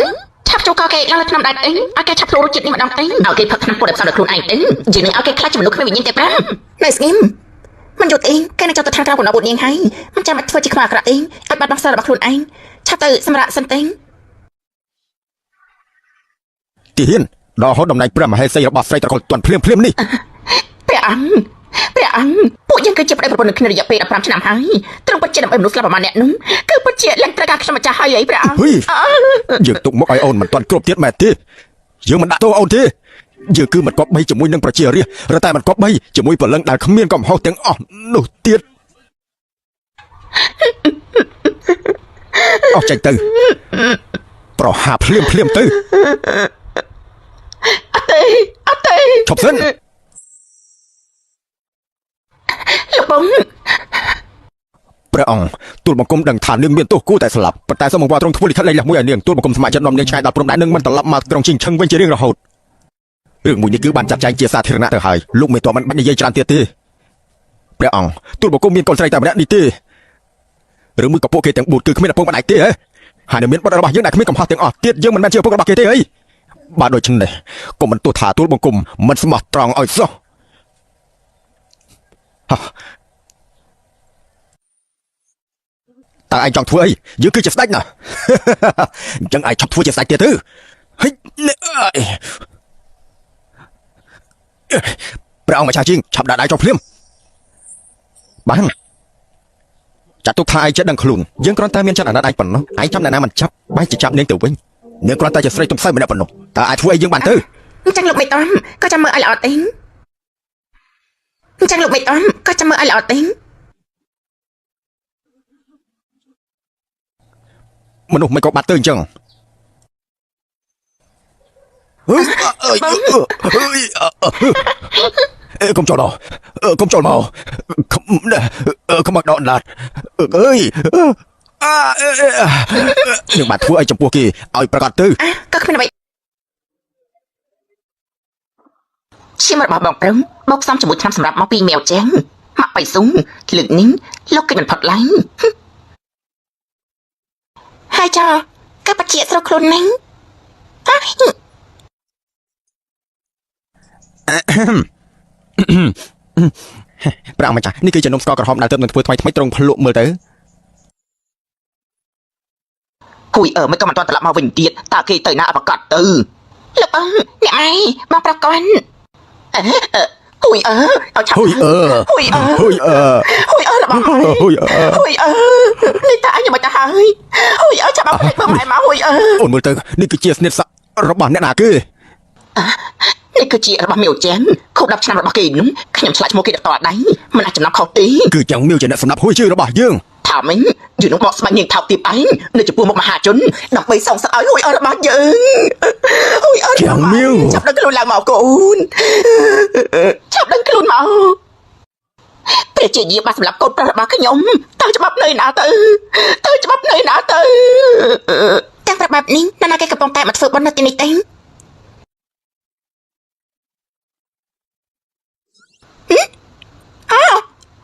ឆាប់ចូលកគេឡើងលើថ្នាំដាច់អីឲ្យគេឆាប់ចូលរសជាតិនេះម្ដងទៅឲ្យគេផឹកថ្នាំពុតឲ្យផ្សំដល់ខ្លួនឯងទៅយើងនឹងឲ្យគេខ្លាចជាមនុស្សគ្មានវិញ្ញាណទេប្រាំនៅស្ងៀមមិនយល់ទេគេនឹងចូលទៅខាងក្រៅកណ្ដោពួកនាងហើយមិនចាំបាច់ធ្វើជាខ្វះអាក្រក់ទេឲ្យបាត់បង់សិលរបស់ខ្លួនឯងឆាប់ទៅសម្រាប់សិនទេទីហ៊ានដល់ហូតតំណែងព្រះមហេសីរបស់ស្រីត្រកូលទាន់ភ្លាមនេះព្រះអង្គពួកយើងគឺជាប្តីប្រពន្ធនឹងគ្នារយៈពេល15ឆ្នាំហើយត្រង់ពិតជាដើម្បីមនុស្សស្លាប់ប្រមាណអ្នកនោះគឺពិតជាឡើងត្រូវការខ្ញុំម្ចាស់ហើយអីព្រះអង្គយើងទុកមកឲ្យអូនមិនទាន់គ្រប់ទៀតមែនទេយើងមិនដាក់ទោសអូនទេយើងគឺមិនគប្បីជាមួយនឹងប្រជារាស្ត្ររតែមិនគប្បីជាមួយពលឹងដែលគ្មានកំហុសទាំងអស់នោះទៀតអស់ចេញទៅប្រហាភ្លាមទៅអត់ទេឈប់សិនលោកបងព្រះអង្គទូលបង្គំដឹងថានាងមានទោសគួរតែស្លាប់ប៉ុន្តែសូមអង្វរទ្រង់ធ្វើលិខិតលេខមួយឲ្យនាងទូលបង្គំស្ម័គ្រចិត្តនាំនាងឆ្ងាយដល់ព្រំដែននឹងមិនត្រឡប់មកក្រុងជីងឆឹងវិញជារៀងរហូតរឿងមួយនេះគឺបានចាត់ចែងជាសាធារណៈទៅហើយលោកមិនទាន់មិនបាច់និយាយច្រើនទៀតទេព្រះអង្គទូលបង្គំមានកូនស្រីតែម្នាក់នេះទេឬមួយក៏ពួកគេទាំង4គឺគ្មានឪពុកម្ដាយទេហ៎ហើយនៅមានបុត្ររបស់យើងដែលគ្មានកំហុសទាំងអស់ទៀតយើងមិនមែនជាឪពុករបស់គេទេអី បាទដូចនេះកុំមិនទោះថាទួលបង្គំមិនស្មោះត្រង់ឲ្យសោះតើឯងចង់ធ្វើអីយើងគឺជាស្ដេចណាអញ្ចឹងឯងឈប់ធ្វើជាស្ដេចទៀតទៅហិចព្រះអង្គម្ចាស់ជាងឆាប់ដាក់ដៃចុះភ្លាមបានចាត់ទុកថាឯងចិត្តដឹងខ្លួនយើងគ្រាន់តែមានចិត្តអាណិតឯងប៉ុណ្ណោះឯងចាំអ្នកណាមិនចាប់បែរជាចាប់នាងទៅវិញនាងគ្រាន់តែជាស្រីទំសៅម្នាក់ប៉ុណ្ណោះតើអាចធ្វើអីយើងបានទៅ អញ្ចឹងលោកមេតំក៏ចាំមើលឲ្យល្អទេអញ្ចឹងលោកមេតំក៏ចាំមើលឲ្យល្អទេមនុស្សមិនក៏បាត់ទៅអញ្ចឹងកុំចូលមកកុំចូលមកកុំមកដកដាត់អើយនឹងបាត់ធ្វើអីចំពោះគេឲ្យប្រកាសទៅ ក៏គ្មានអ្វីឈាមរបស់បងប្រឹងបោកសំជាមួយឆ្នាំសម្រាប់មកពីមាវចាំងមកបៃស៊ុងលើកនេះលោកគេមិនផុតឡើយហើយចោក៏បជាស្រុកខ្លួនហ្នឹងប្រាក់ម្ចាស់នេះគឺជានំស្ករក្រហមដែលទើបនឹងធ្វើថ្មីត្រង់ភ្លក់មើលទៅ គួយមិនក៏មិនទាន់ត្រឡប់មកវិញទៀតតើគេទៅណាប្រកាសទៅលោកបងអ្នកឯងបងប្រាប់គាត់ហួយឲ្យឆាប់ហួយរបស់ហួយនេះតើអញមិនទៅហើយហួយចាប់មកមើលម៉ែមកហួយអូនមើលទៅនេះគឺជាស្និទ្ធស័ក្តិរបស់អ្នកណាគេ នេះគឺជារបស់មីវចាំងខូប10ឆ្នាំរបស់គេនោះខ្ញុំឆ្លាក់ឈ្មោះគេដល់តដៃមិនអាចចំណាំខុសទេ គឺចាំងមីវជាអ្នកសម្រាប់ហួយជឿរបស់យើង ថាមិញយូរនោះបកស្មាញនាងថោកទាបឯងនៅចំពោះមុខមហាជនដើម្បីសងសឹកឲ្យហួយរបស់យើងហួយចាំងមីវ ចាប់ដឹងខ្លួនឡើងមកកូនចាប់ដឹងខ្លួនមកព្រះជាយាបានសម្រាប់កូនប្រុសរបស់ខ្ញុំតើច្បាប់នៅណាទៅច្បាប់នៅណាទៅទាំងប្រាប់បែបនេះណាគេកំពុងតែមកធ្វើបន់នៅទីនេះទេ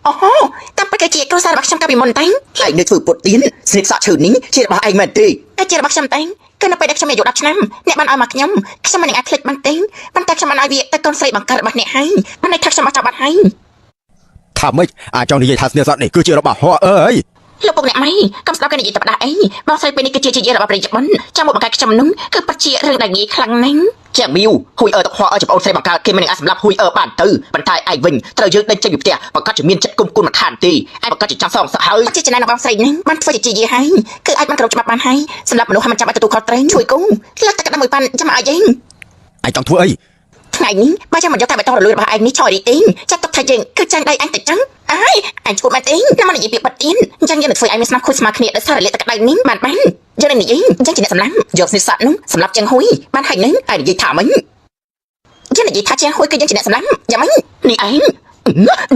អូតាមប្រកាសជាគ្រួសាររបស់ខ្ញុំកាលពីមុនតែហើយនៅធ្វើពុតទៀនស្និទ្ធស័ក្តិឈើនេះជារបស់ឯងមែនទេតែជារបស់ខ្ញុំតែគឺនៅពេលដែលខ្ញុំអាយុ10ឆ្នាំអ្នកបានឲ្យមកខ្ញុំមិនអាចភ្លេចបានទេប៉ុន្តែខ្ញុំបានឲ្យវាទៅកូនស្រីបង្កើតរបស់អ្នកហើយបានន័យថាខ្ញុំអត់ចាប់បាត់ហើយថាម៉េចអាចចង់និយាយថាស្និទ្ធស័ក្តិនេះគឺជារបស់ហោះអើយ លោកពុកអ្នកម៉ៃកុំស្ដាប់គេនិយាយតែផ្ដាស់អីបងស្រីពេលនេះគឺជាជារបស់ព្រះយបុនចាំមកបង្កើតខ្ញុំនោះគឺពិតជារឿងដែលងាយខ្លាំងណាស់ជាមីវហួយទៅខជាបងស្រីបង្កើតគេមិនអាចសម្លាប់ហួយបានទៅប៉ុន្តែឯងវិញត្រូវយើងដេញចេញពីផ្ទះបង្កើតជាមានចិត្តគុំគុណមិនខានទេឯងបង្កើតជាចង់សងសឹកហើយជាចំណែករបស់បងស្រីនេះបានធ្វើជាយាហើយគឺអាចបានគ្រប់ច្បាប់បានហើយសម្រាប់មនុស្សឲ្យមិនចាំបាច់ទទួលខុសត្រូវជួយគូលើកទឹកដាក់មួយប៉ាន់ចាំឲ្យយើងឯងចង់ធ្វើអីថ្ងៃនេះបើចាំមកយកតែបេតុងរលួយរបស់ឯងនេះឆយរីទីចាត់ទុកថាយើងគឺចាញ់ដៃឯងទៅចឹងអើយឯងឈួតមែនទេខ្ញុំមិននិយាយពីបិទទៀនអញ្ចឹងយើងនឹងធ្វើឲ្យមានស្នាមខូចស្មើគ្នាដោយសាររលាកទឹកដៃនេះបានយើងនឹងនិយាយអញ្ចឹងជាអ្នកសម្លាប់យកស្និទ្ធស័ក្តិនោះសម្រាប់ចឹងហួយបានហើយនឹងឯងនិយាយថាមិញយើងនិយាយថាចឹងហួយគឺយើងជាអ្នកសម្លាប់យ៉ាងម៉េចនេះឯង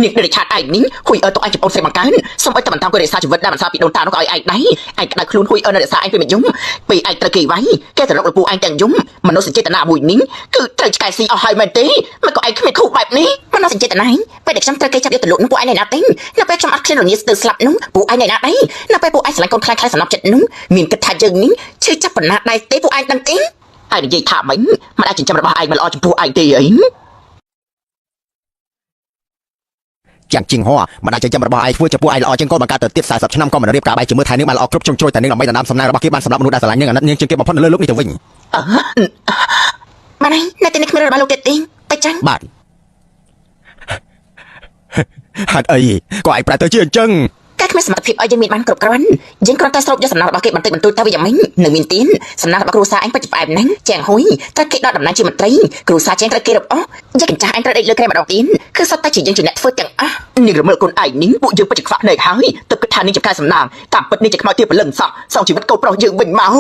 នេះដូចឆាតឯងនេះហួយទៅឯងជាបងស្រីបង្កើនសូមឲ្យតែបន្តគួររក្សាជីវិតដែលមិនសាពីដូនតានោះក៏ឲ្យឯងដែរឯងក្តៅខ្លួនហួយនៅរក្សាឯងពេលមិនយំពេលឯងត្រូវគេវាយគេទៅរកលពូឯងទាំងយំមនុស្សចេតនាមួយនេះគឺត្រូវឆ្កែស៊ីអស់ហើយមែនទេមិនក៏ឯងគ្មានខូបបែបនេះមនុស្សចេតនាពេលដែលខ្ញុំត្រូវគេចាប់យកទៅលក់នោះពួកឯងនៅណាទេនៅពេលខ្ញុំអត់ឃ្លានរងាស្ទើរស្លាប់នោះពួកឯងនៅណាដែរនៅពេលពួកឯងស្រឡាញ់កូនខ្លាយសំណប់ចិត្តនោះមានគិតថាយើងនេះឈឺចាប់ប៉ុណ្ណាដែរទេពួកឯងដឹងទេឯងនិយាយថាមិញមិនអាចចិញ្ចឹមរបស់ឯងមិនល្អចំពោះឯងទេអីចាំជាងហោះមិនអាចចាំរបស់ឯងធ្វើចំពោះឯងល្អជាងកូនបង្កើតទៅទៀត40ឆ្នាំក៏មិនរៀបការបែកជាមួយថៃនឹងបានល្អគ្រប់ជ្រុងជ្រោយតែនឹងដើម្បីដណ្ដើមសំណាងរបស់គេបានសម្រាប់មនុស្សដែលស្រឡាញ់នឹងអាណិតនាងជាងគេបំផុតនៅលើលោកនេះទៅវិញបានហើយនៅទីនេះគ្មានរបស់លោកទៀតទេតែចឹងបាទហេតុអីក៏ឯងប្រែទៅជាអញ្ចឹងតែគ្មានសមត្ថភាពឲ្យយើងមានបានគ្រប់គ្រាន់យើងគ្រាន់តែស្រូបយកសំណងរបស់គេបន្តិចបន្តួចទៅវិញយ៉ាងម៉េចនៅមានទៀនសំណងរបស់គ្រូសាឯងពិតជាផ្អែមណាស់ចាងហួយតែគេដកតំណែងជាមន្ត្រីគ្រូសាជាងត្រូវគេរំអស់យកកញ្ចាស់ឯងត្រូវដេកលើក្រែម្ដងទៀនគឺសុទ្ធតែជាយើងជាអ្នកធ្វើទាំងអស់នាងរមិលគុណឯងនេះពួកយើងពិតជាខ្វះភ្នែកហើយទឹកគិតថានាងជាកែសំណាងតាមពិតនេះជាខ្មោចទៀតព្រលឹងសោះសងជីវិតកូនប្រុសយើងវិញមក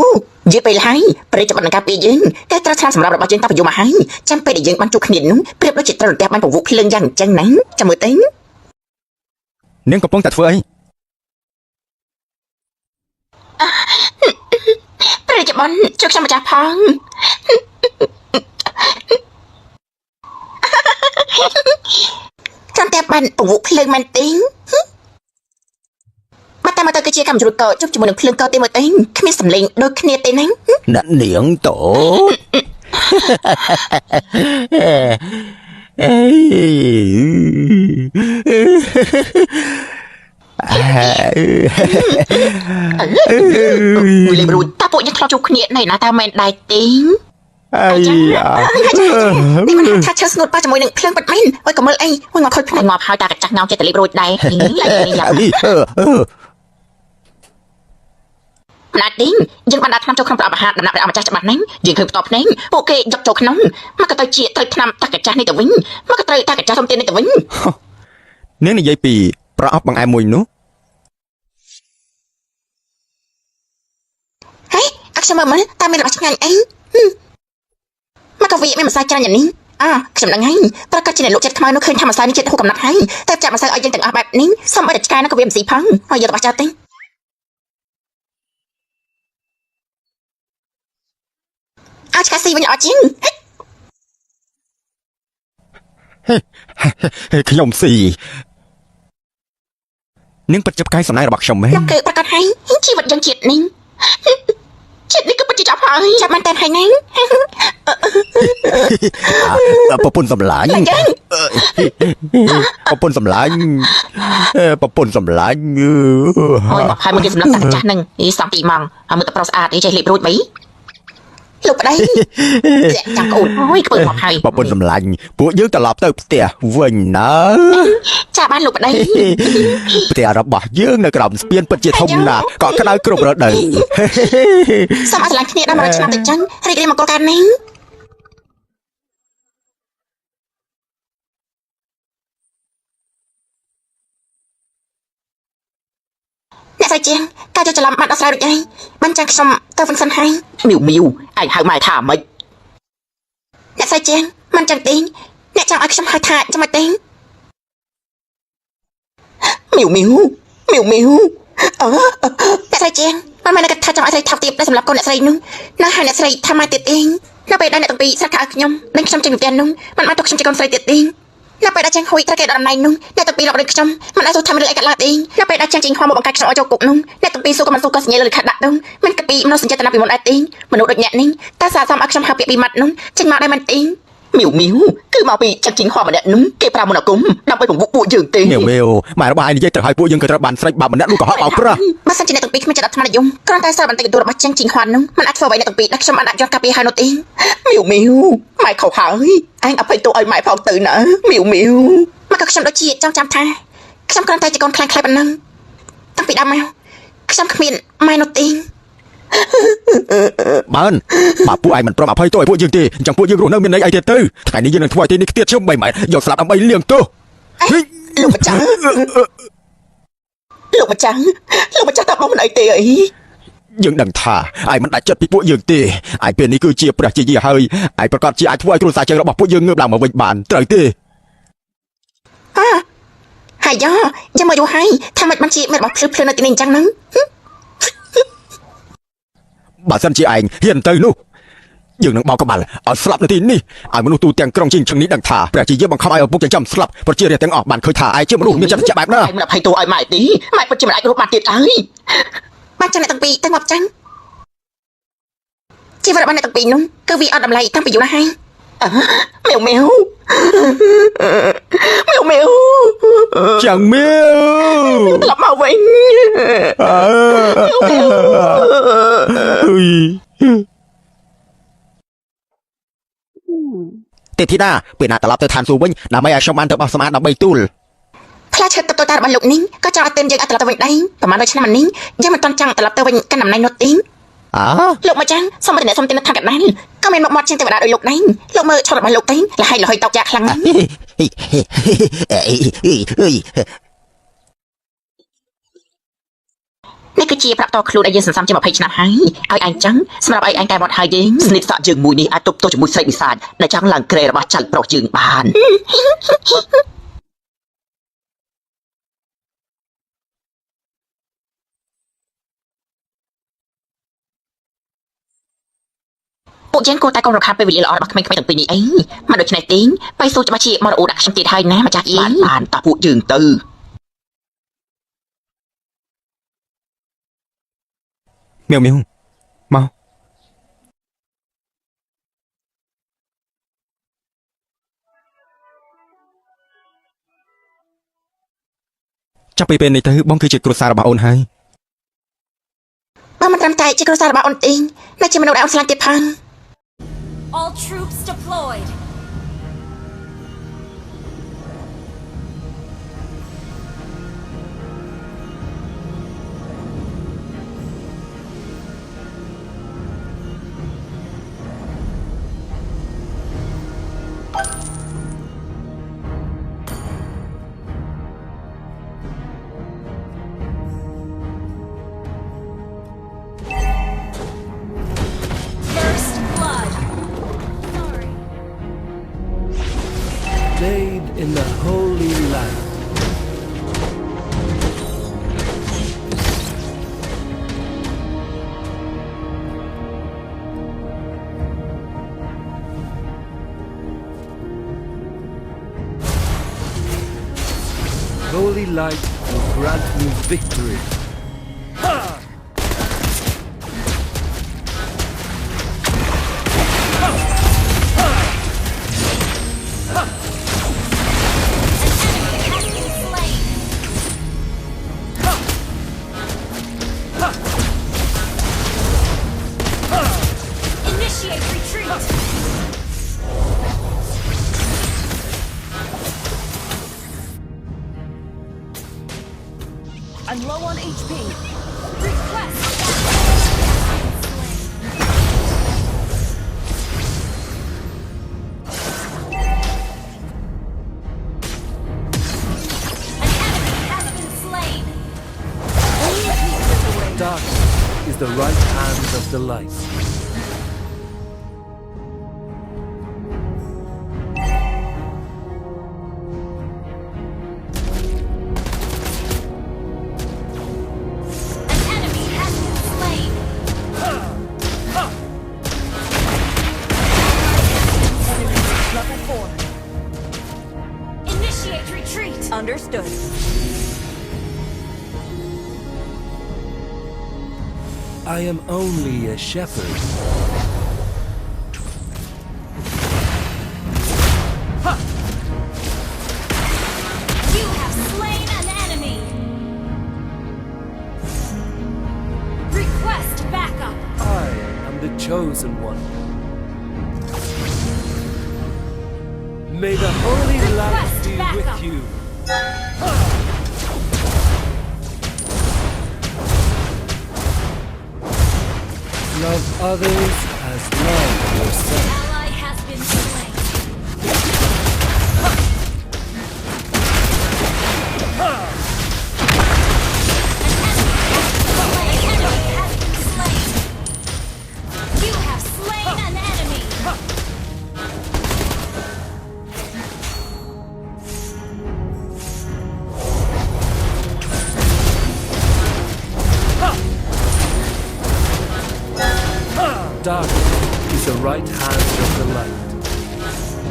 យឺតពេលហើយព្រះរាជបុត្រនឹងការពារយើងតែត្រូវឆ្នាំសម្រាប់របស់យើងតាំងពីយូរមកហើយចាំពេលដែលយើងបានជួបគ្នានោះប្រៀបដូចជាត្រូវរន្ទះបានពង្វក់ភ្លើងយ៉ាងអញ្ចឹងណាចាំមើលទៅនាងកំពុងតែធ្វើអីព្រះរាជបុត្រជួយខ្ញុំម្ចាស់ផងចាំតែបានពង្វក់ភ្លើងមែនទេបាត់តែមកទៅគឺជាកម្មជ្រួតកោជុំជាមួយនឹងភ្លើងកោទេមើលទេគ្មានសម្លេងដូចគ្នាទេណាអ្នកនាងតូ វិលរួចតាពួកយើងឆ្លោះជួបគ្នាណែណាតាមែនដែរទេ អាយ៉ា នេះមិនថាឈើស្ងួតប៉ះជាមួយនឹងភ្លើងបាត់មែនអើយកុំមើលអីអើយងាប់ខូចភ្នែកងាប់ហើយតាកញ្ចាស់ងោមចិត្តតែលេបរួចដែរឡើងនេះណាត់ទីងយើងបានដាក់ថ្នាំចូលក្នុងប្រអប់អាហារដំណាក់ព្រះអម្ចាស់ច្បាស់ហ្នឹងយើងឃើញផ្ទាល់ភ្នែកពួកគេយកចូលក្នុងមកក៏ទៅជាត្រូវថ្នាំតាកញ្ចាស់នេះទៅវិញមកក៏ត្រូវតាកញ្ចាស់សុំទាននេះទៅវិញ នាងនិយាយពីប្រអប់បង្អែមមួយនោះ ហេអខ្ញុំមើលតាមានរបស់ឆ្ងាញ់អីមកក៏វាមានម្សៅច្រើនយ៉ាងនេះខ្ញុំដឹងហើយប្រកាសជាអ្នកលោកចិត្តខ្មៅនោះឃើញថាម្សៅនេះចិត្តហូរកំណត់ហើយតែចាប់ម្សៅឲ្យយើងទាំងអស់បែបនេះសូមឲ្យតែឆ្កែនោះក៏វាមិនស៊ីផងហើយយករបស់ចោលទេឆ្កែស៊ីវិញអត់ជាង ខ្ញុំស៊ីនាងពិតជាផ្កាយសំណាយរបស់ខ្ញុំមែន លោកគឺប្រកាសហើយជីវិតយើងជាតិនេះគឺពិតជាចាប់ហើយចាប់មែនតើហើយណា ប្រពន្ធសម្លាញ់ប្រពន្ធសម្លាញ់ប្រពន្ធសម្លាញ់ អូយមកហើយមកគេសម្លឹងតាកញ្ចាស់ហ្នឹងសំពីម៉ងហើយមើលតែប្រុសស្អាតចេះលេបរួចបីលោកប្តីចាំកូនអូយធ្វើមកហើយ ប្រពន្ធសម្លាញ់ពួកយើងត្រឡប់ទៅផ្ទះវិញណា ចាបានលោកប្តី ផ្ទះរបស់យើងនៅក្រោមស្ពានពិតជាធំណាស់ក៏ក្តៅគ្រប់រដូវ សូមអរឡាញ់គ្នាដល់100ឆ្នាំទៅចឹងរីករាយមកកលការនេះអ្នកស្រីជាងការចូលច្រឡំបាត់អត់ស្រាយដូចអីមិនចឹងខ្ញុំទៅវិញសិនហើយមីវឯងហៅម៉ែថាម៉េចអ្នកស្រីជាងមិនចឹងទេអ្នកចង់ឲ្យខ្ញុំហៅថាចាំមិនទេមីវអ្នកស្រីជាងមិនមែនគាត់ថាចង់ឲ្យស្រីថោកទាបតែសម្រាប់កូនអ្នកស្រីនោះនៅហើយអ្នកស្រីថាម៉ែទៀតទេនៅពេលដែលអ្នកទាំងពីរស្រាក់ឲ្យខ្ញុំនិងខ្ញុំចេញពីផ្ទះនោះមិនបានទុកខ្ញុំជាកូនស្រីទៀតទេនៅពេលដែលចាងហួយត្រូវគេដល់តំណែងនោះអ្នកទាំងពីរលោកដូចខ្ញុំមិនអាចសួរថាមានរឿងអីកើតឡើងទេនៅពេលដែលចាងចេញហោមកបង្កាច់ខ្ញុំឲ្យចូលគុកនោះអ្នកទាំងពីរសួរក៏មិនសួរក៏សញ្ញាលើលិខិតដាក់នោះមិនកាពីមនោសញ្ចេតនាពីមុនដែរទេមនុស្សដូចអ្នកនេះតែសារសំឲ្យខ្ញុំហៅពាក្យពីម៉ាត់នោះចេញមកដែរមែនទេមីវគឺមកពីចាក់ជីងហោម្នាក់នោះគេប្រើមន្តអាគមដើម្បីបង្វក់ពួកយើងទេមីវម៉ែរបស់ឯងនិយាយត្រូវឲ្យពួកយើងក៏ត្រូវបានស្រេចបាបម្នាក់នោះក៏ហត់បោកប្រាស់ បើសិនជាអ្នកទាំងពីរគ្មានចិត្តអត់ថ្មនិយមគ្រាន់តែសារបន្តិចបន្តួចរបស់ចាងជីងហោនោះមិនអាចធ្វើអ្វីអ្នកទាំងពីរដែលខ្ញុំបានដាក់យន្តកាពីហើយនោះទេមីវម៉ែខុសហើយឯងអភ័យទោសឲ្យម៉ែផងទៅណាមីវមកក៏ខ្ញុំដូចជាចង់ចាំថាខ្ញុំគ្រាន់តែជាកូនខ្លាំងៗប៉ុណ្ណឹងតាំងពីដើមមកខ្ញុំគ្មានម៉ែនោះទេ បានបើពួកឯងមិនព្រមអភ័យទោសឲ្យពួកយើងទេអញ្ចឹងពួកយើងរស់នៅមានន័យអីទៀតទៅថ្ងៃនេះយើងនឹងធ្វើឲ្យទីនេះខ្ទាតឈឹម3ម៉ែត្រយកស្លាប់ដើម្បីលាងទោស លោកម្ចាស់តើបងមិនអីទេអី យើងដឹងថាឯងមិនដាច់ចិត្តពីពួកយើងទេឯងពេលនេះគឺជាព្រះជាយាហើយឯងប្រកាសជាអាចធ្វើឲ្យគ្រួសារជើងរបស់ពួកយើងងើបឡើងមកវិញបានត្រូវទេ ហើយចាំមកយូរហើយថាមិនបានជាមានរបស់ភ្លឺនៅទីនេះអញ្ចឹងហ្នឹង បើសិនជាឯងហ៊ានទៅនោះយើងនឹងបោកក្បាលឲ្យស្លាប់នៅទីនេះឲ្យមនុស្សទូទាំងក្រុងជាងឈឹងនេះដឹងថាព្រះជាយាបង្ខំឲ្យឪពុកចិញ្ចឹមស្លាប់ប្រជារាស្ត្រទាំងអស់បានឃើញថាឯងជាមនុស្សមានចិត្តជាបែបណា ឯងមិនអភ័យទោសឲ្យម៉ែទេម៉ែពិតជាមិនអាចរស់បានទៀតហើយបានចឹងអ្នកទាំងពីរទៅមកចឹងជីវិតរបស់អ្នកទាំងពីរនោះគឺវាអត់តម្លៃតាំងពីយូរណាស់ហើយមីវចាំមីវ ត្រឡប់មកវិញ ទេធីតាពេលណាត្រឡប់ទៅឋានសួគ៌វិញដើម្បីឲ្យខ្ញុំបានទៅបោះសម្អាតដើម្បីទូល ផ្លាឈើតតតារបស់លោកនេះក៏ចង់ឲ្យទិនយើងឲ្យត្រឡប់ទៅវិញដែរប្រហែល100ឆ្នាំនេះយើងមិនទាន់ចង់ត្រឡប់ទៅវិញកាន់តំណែងនោះទេ លោកម្ចាស់សូមតែអ្នកសូមទានថាកណ្ដាលក៏មានមុខមាត់ជាងទេវតាដោយលោកដែរលោកមើលឈុតរបស់លោកទេលហើយលហើយតោកយ៉ាខ្លាំងណាស់នេះគឺជាប្រាក់តខ្លួនដែលយើងសន្សំជា20ឆ្នាំហើយឲ្យឯងចឹងសម្រាប់ឲ្យឯងកែបត់ហើយយើងស្និទ្ធស័ក្តិយើងមួយនេះអាចទប់ទល់ជាមួយស្រីបិសាចដែលចង់ឡើងក្រែរបស់ចៅប្រុសយើងបាន ពួកយើងគួរតែកុំរំខានពេលវេលាល្អរបស់ក្មេងៗទាំងពីរនេះអីមកដូច្នេះទេបាយសួរច្បាស់ជាមករអ៊ូដាក់ខ្ញុំទៀតហើយណាម្ចាស់យីបានតោះពួកយើងទៅ មីវមក ចាប់ពីពេលនេះទៅបងគឺជាគ្រួសាររបស់អូនហើយ បើមិនត្រឹមតែជាគ្រួសាររបស់អូនទេនៅជាមនុស្សដែលអូនស្រឡាញ់ទៀតផង All troops deployed. First blood. Sorry. Bathe in the holy light. Holy light will grant me victory. Has been slain. Initiate retreat. I'm low on HP. Request. An enemy has been slain. Darkness is the right hand of the light. An enemy has been slain. Level 4. Initiate retreat. Understood. I am only a shepherd. You have slain an enemy. Request backup. I am the chosen one. May the holy light Request be backup. with you. Love others as love yourself. Ally has been slain. An enemy has been slain. You have slain an enemy. Darkness is the right hand of the light.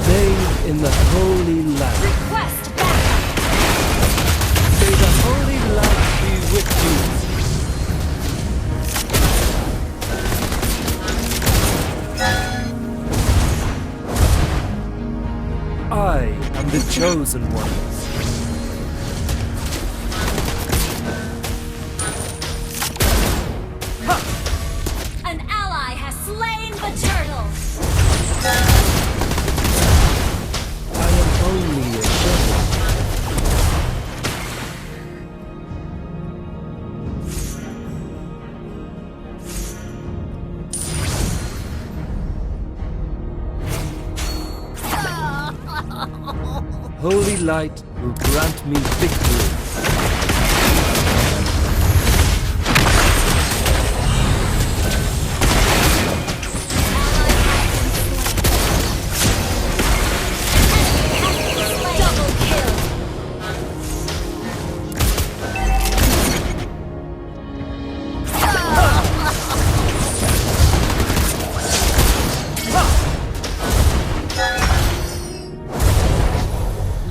Bathe in the holy light. Request backup. May the holy light be with you. I am the chosen one. An ally has slain the turtle. I am only a shepherd. Holy light will grant me victory. Double kill.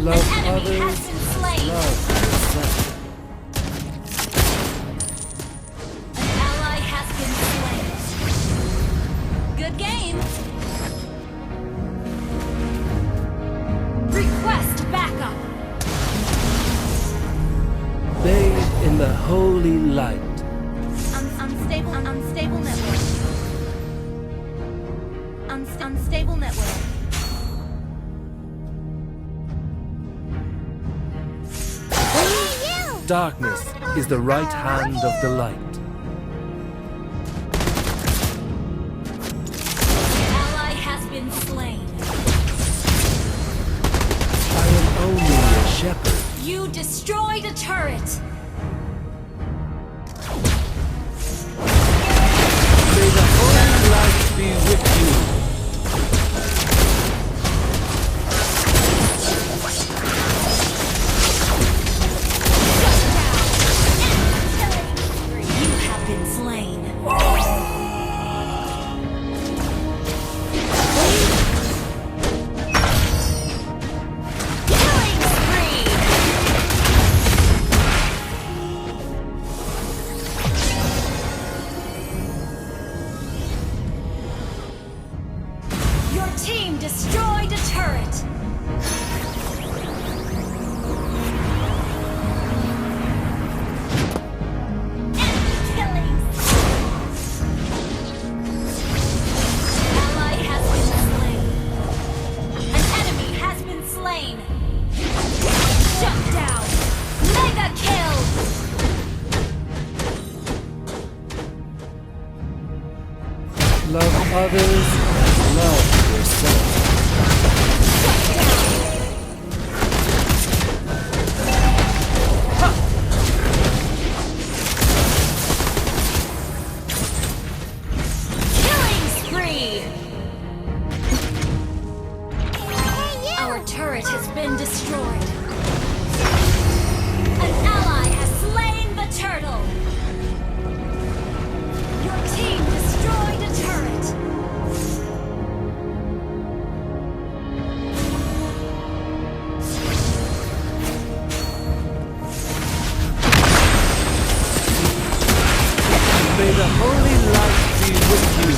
Love An enemy has others, been slain. love yourself. An ally holy light. Unstable network. Unstable network. Darkness is the right hand of the light. Ally has been slain. I am only a shepherd. You destroyed a turret. May the holy light be with you. You have been slain. Killing spree. Your team destroyed a turret. Enemy killings. Ally has been slain. An enemy has been slain. Shut down. Mega kill. Love others as love yourself. Killing spree. Our turret has been destroyed. An ally has slain the turtle. Your team destroyed a turret. May the holy light be with you.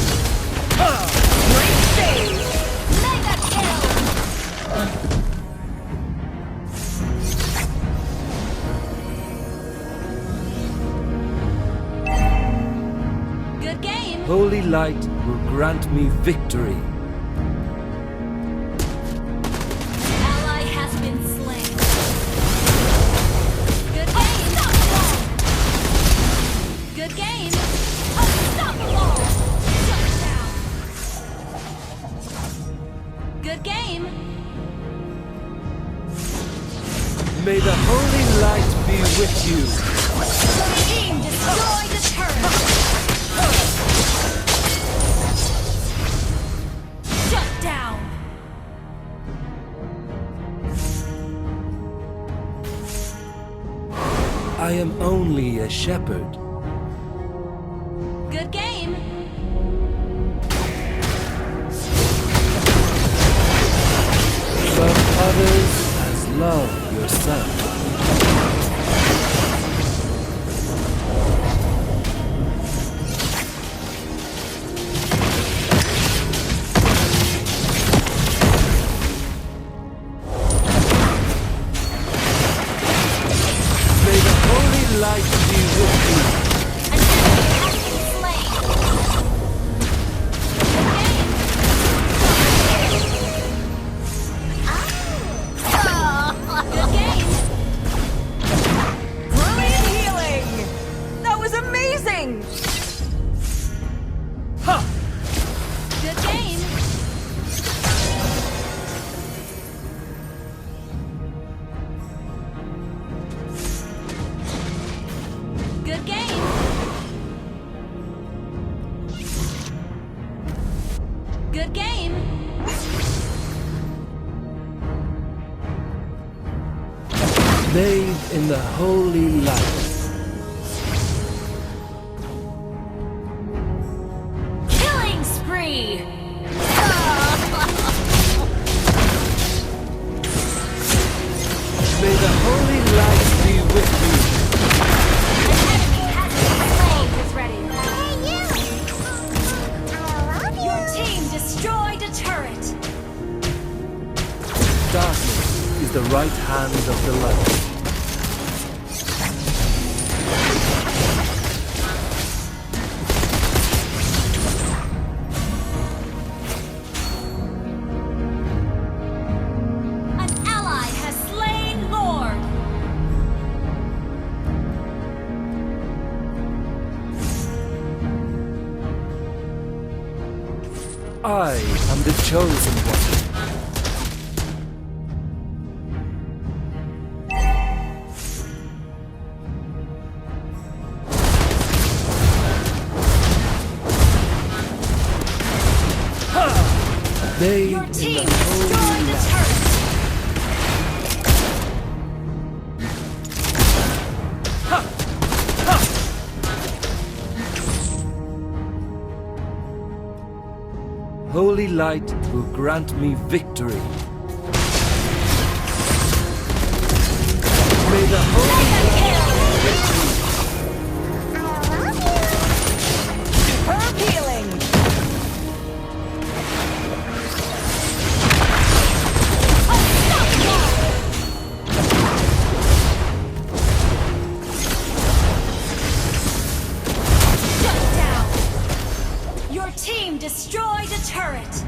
Great save. Mega kill. Good game. Holy light will grant me victory. Ally has been slain. Good game. Good game. Unstoppable. Shut down. Good game. May the holy light be with you. Team destroy the turret. Shut down. I am only a shepherd. Good game. Love others as love yourself. May the holy light be with you. An enemy has been slain. Good game. Brilliant healing. That was amazing. Good game. Good game. Good game. Bathe in the holy light. Killing spree. May the holy light be with you. An enemy has been slain. Is ready. Your team destroyed a turret. Darkness is the right hand of the light. I am the chosen one. They Your in team the destroyed holy the land. turret. Holy light will grant me victory. May the holy Superb healing. Shut down. Your team destroyed a turret.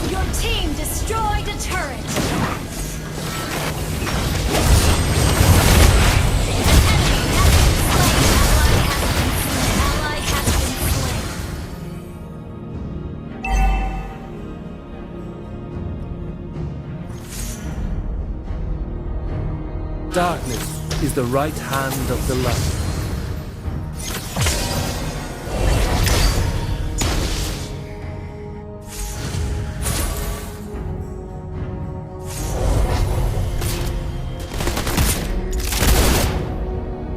Your team destroyed a turret. Ally has been slain. darkness is the right hand of the light.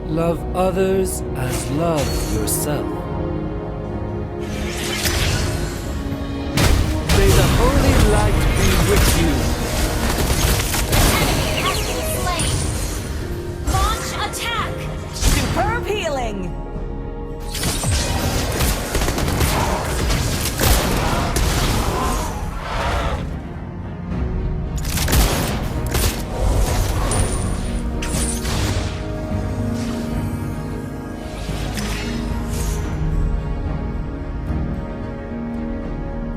Love others as love yourself. May the holy light be with you. Enemy has been slain. Launch attack. Superb healing.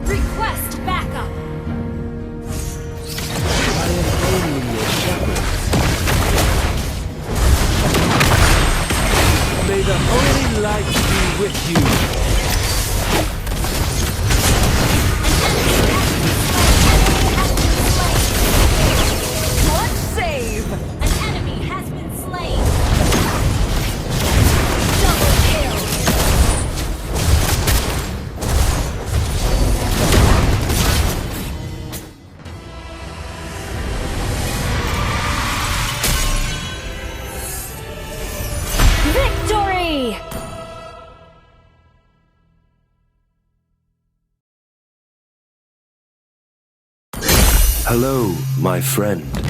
Request backup. I am only your shepherd. May the holy light be with you. What save? An enemy has been slain. Double kill. Victory! Hello, my friend.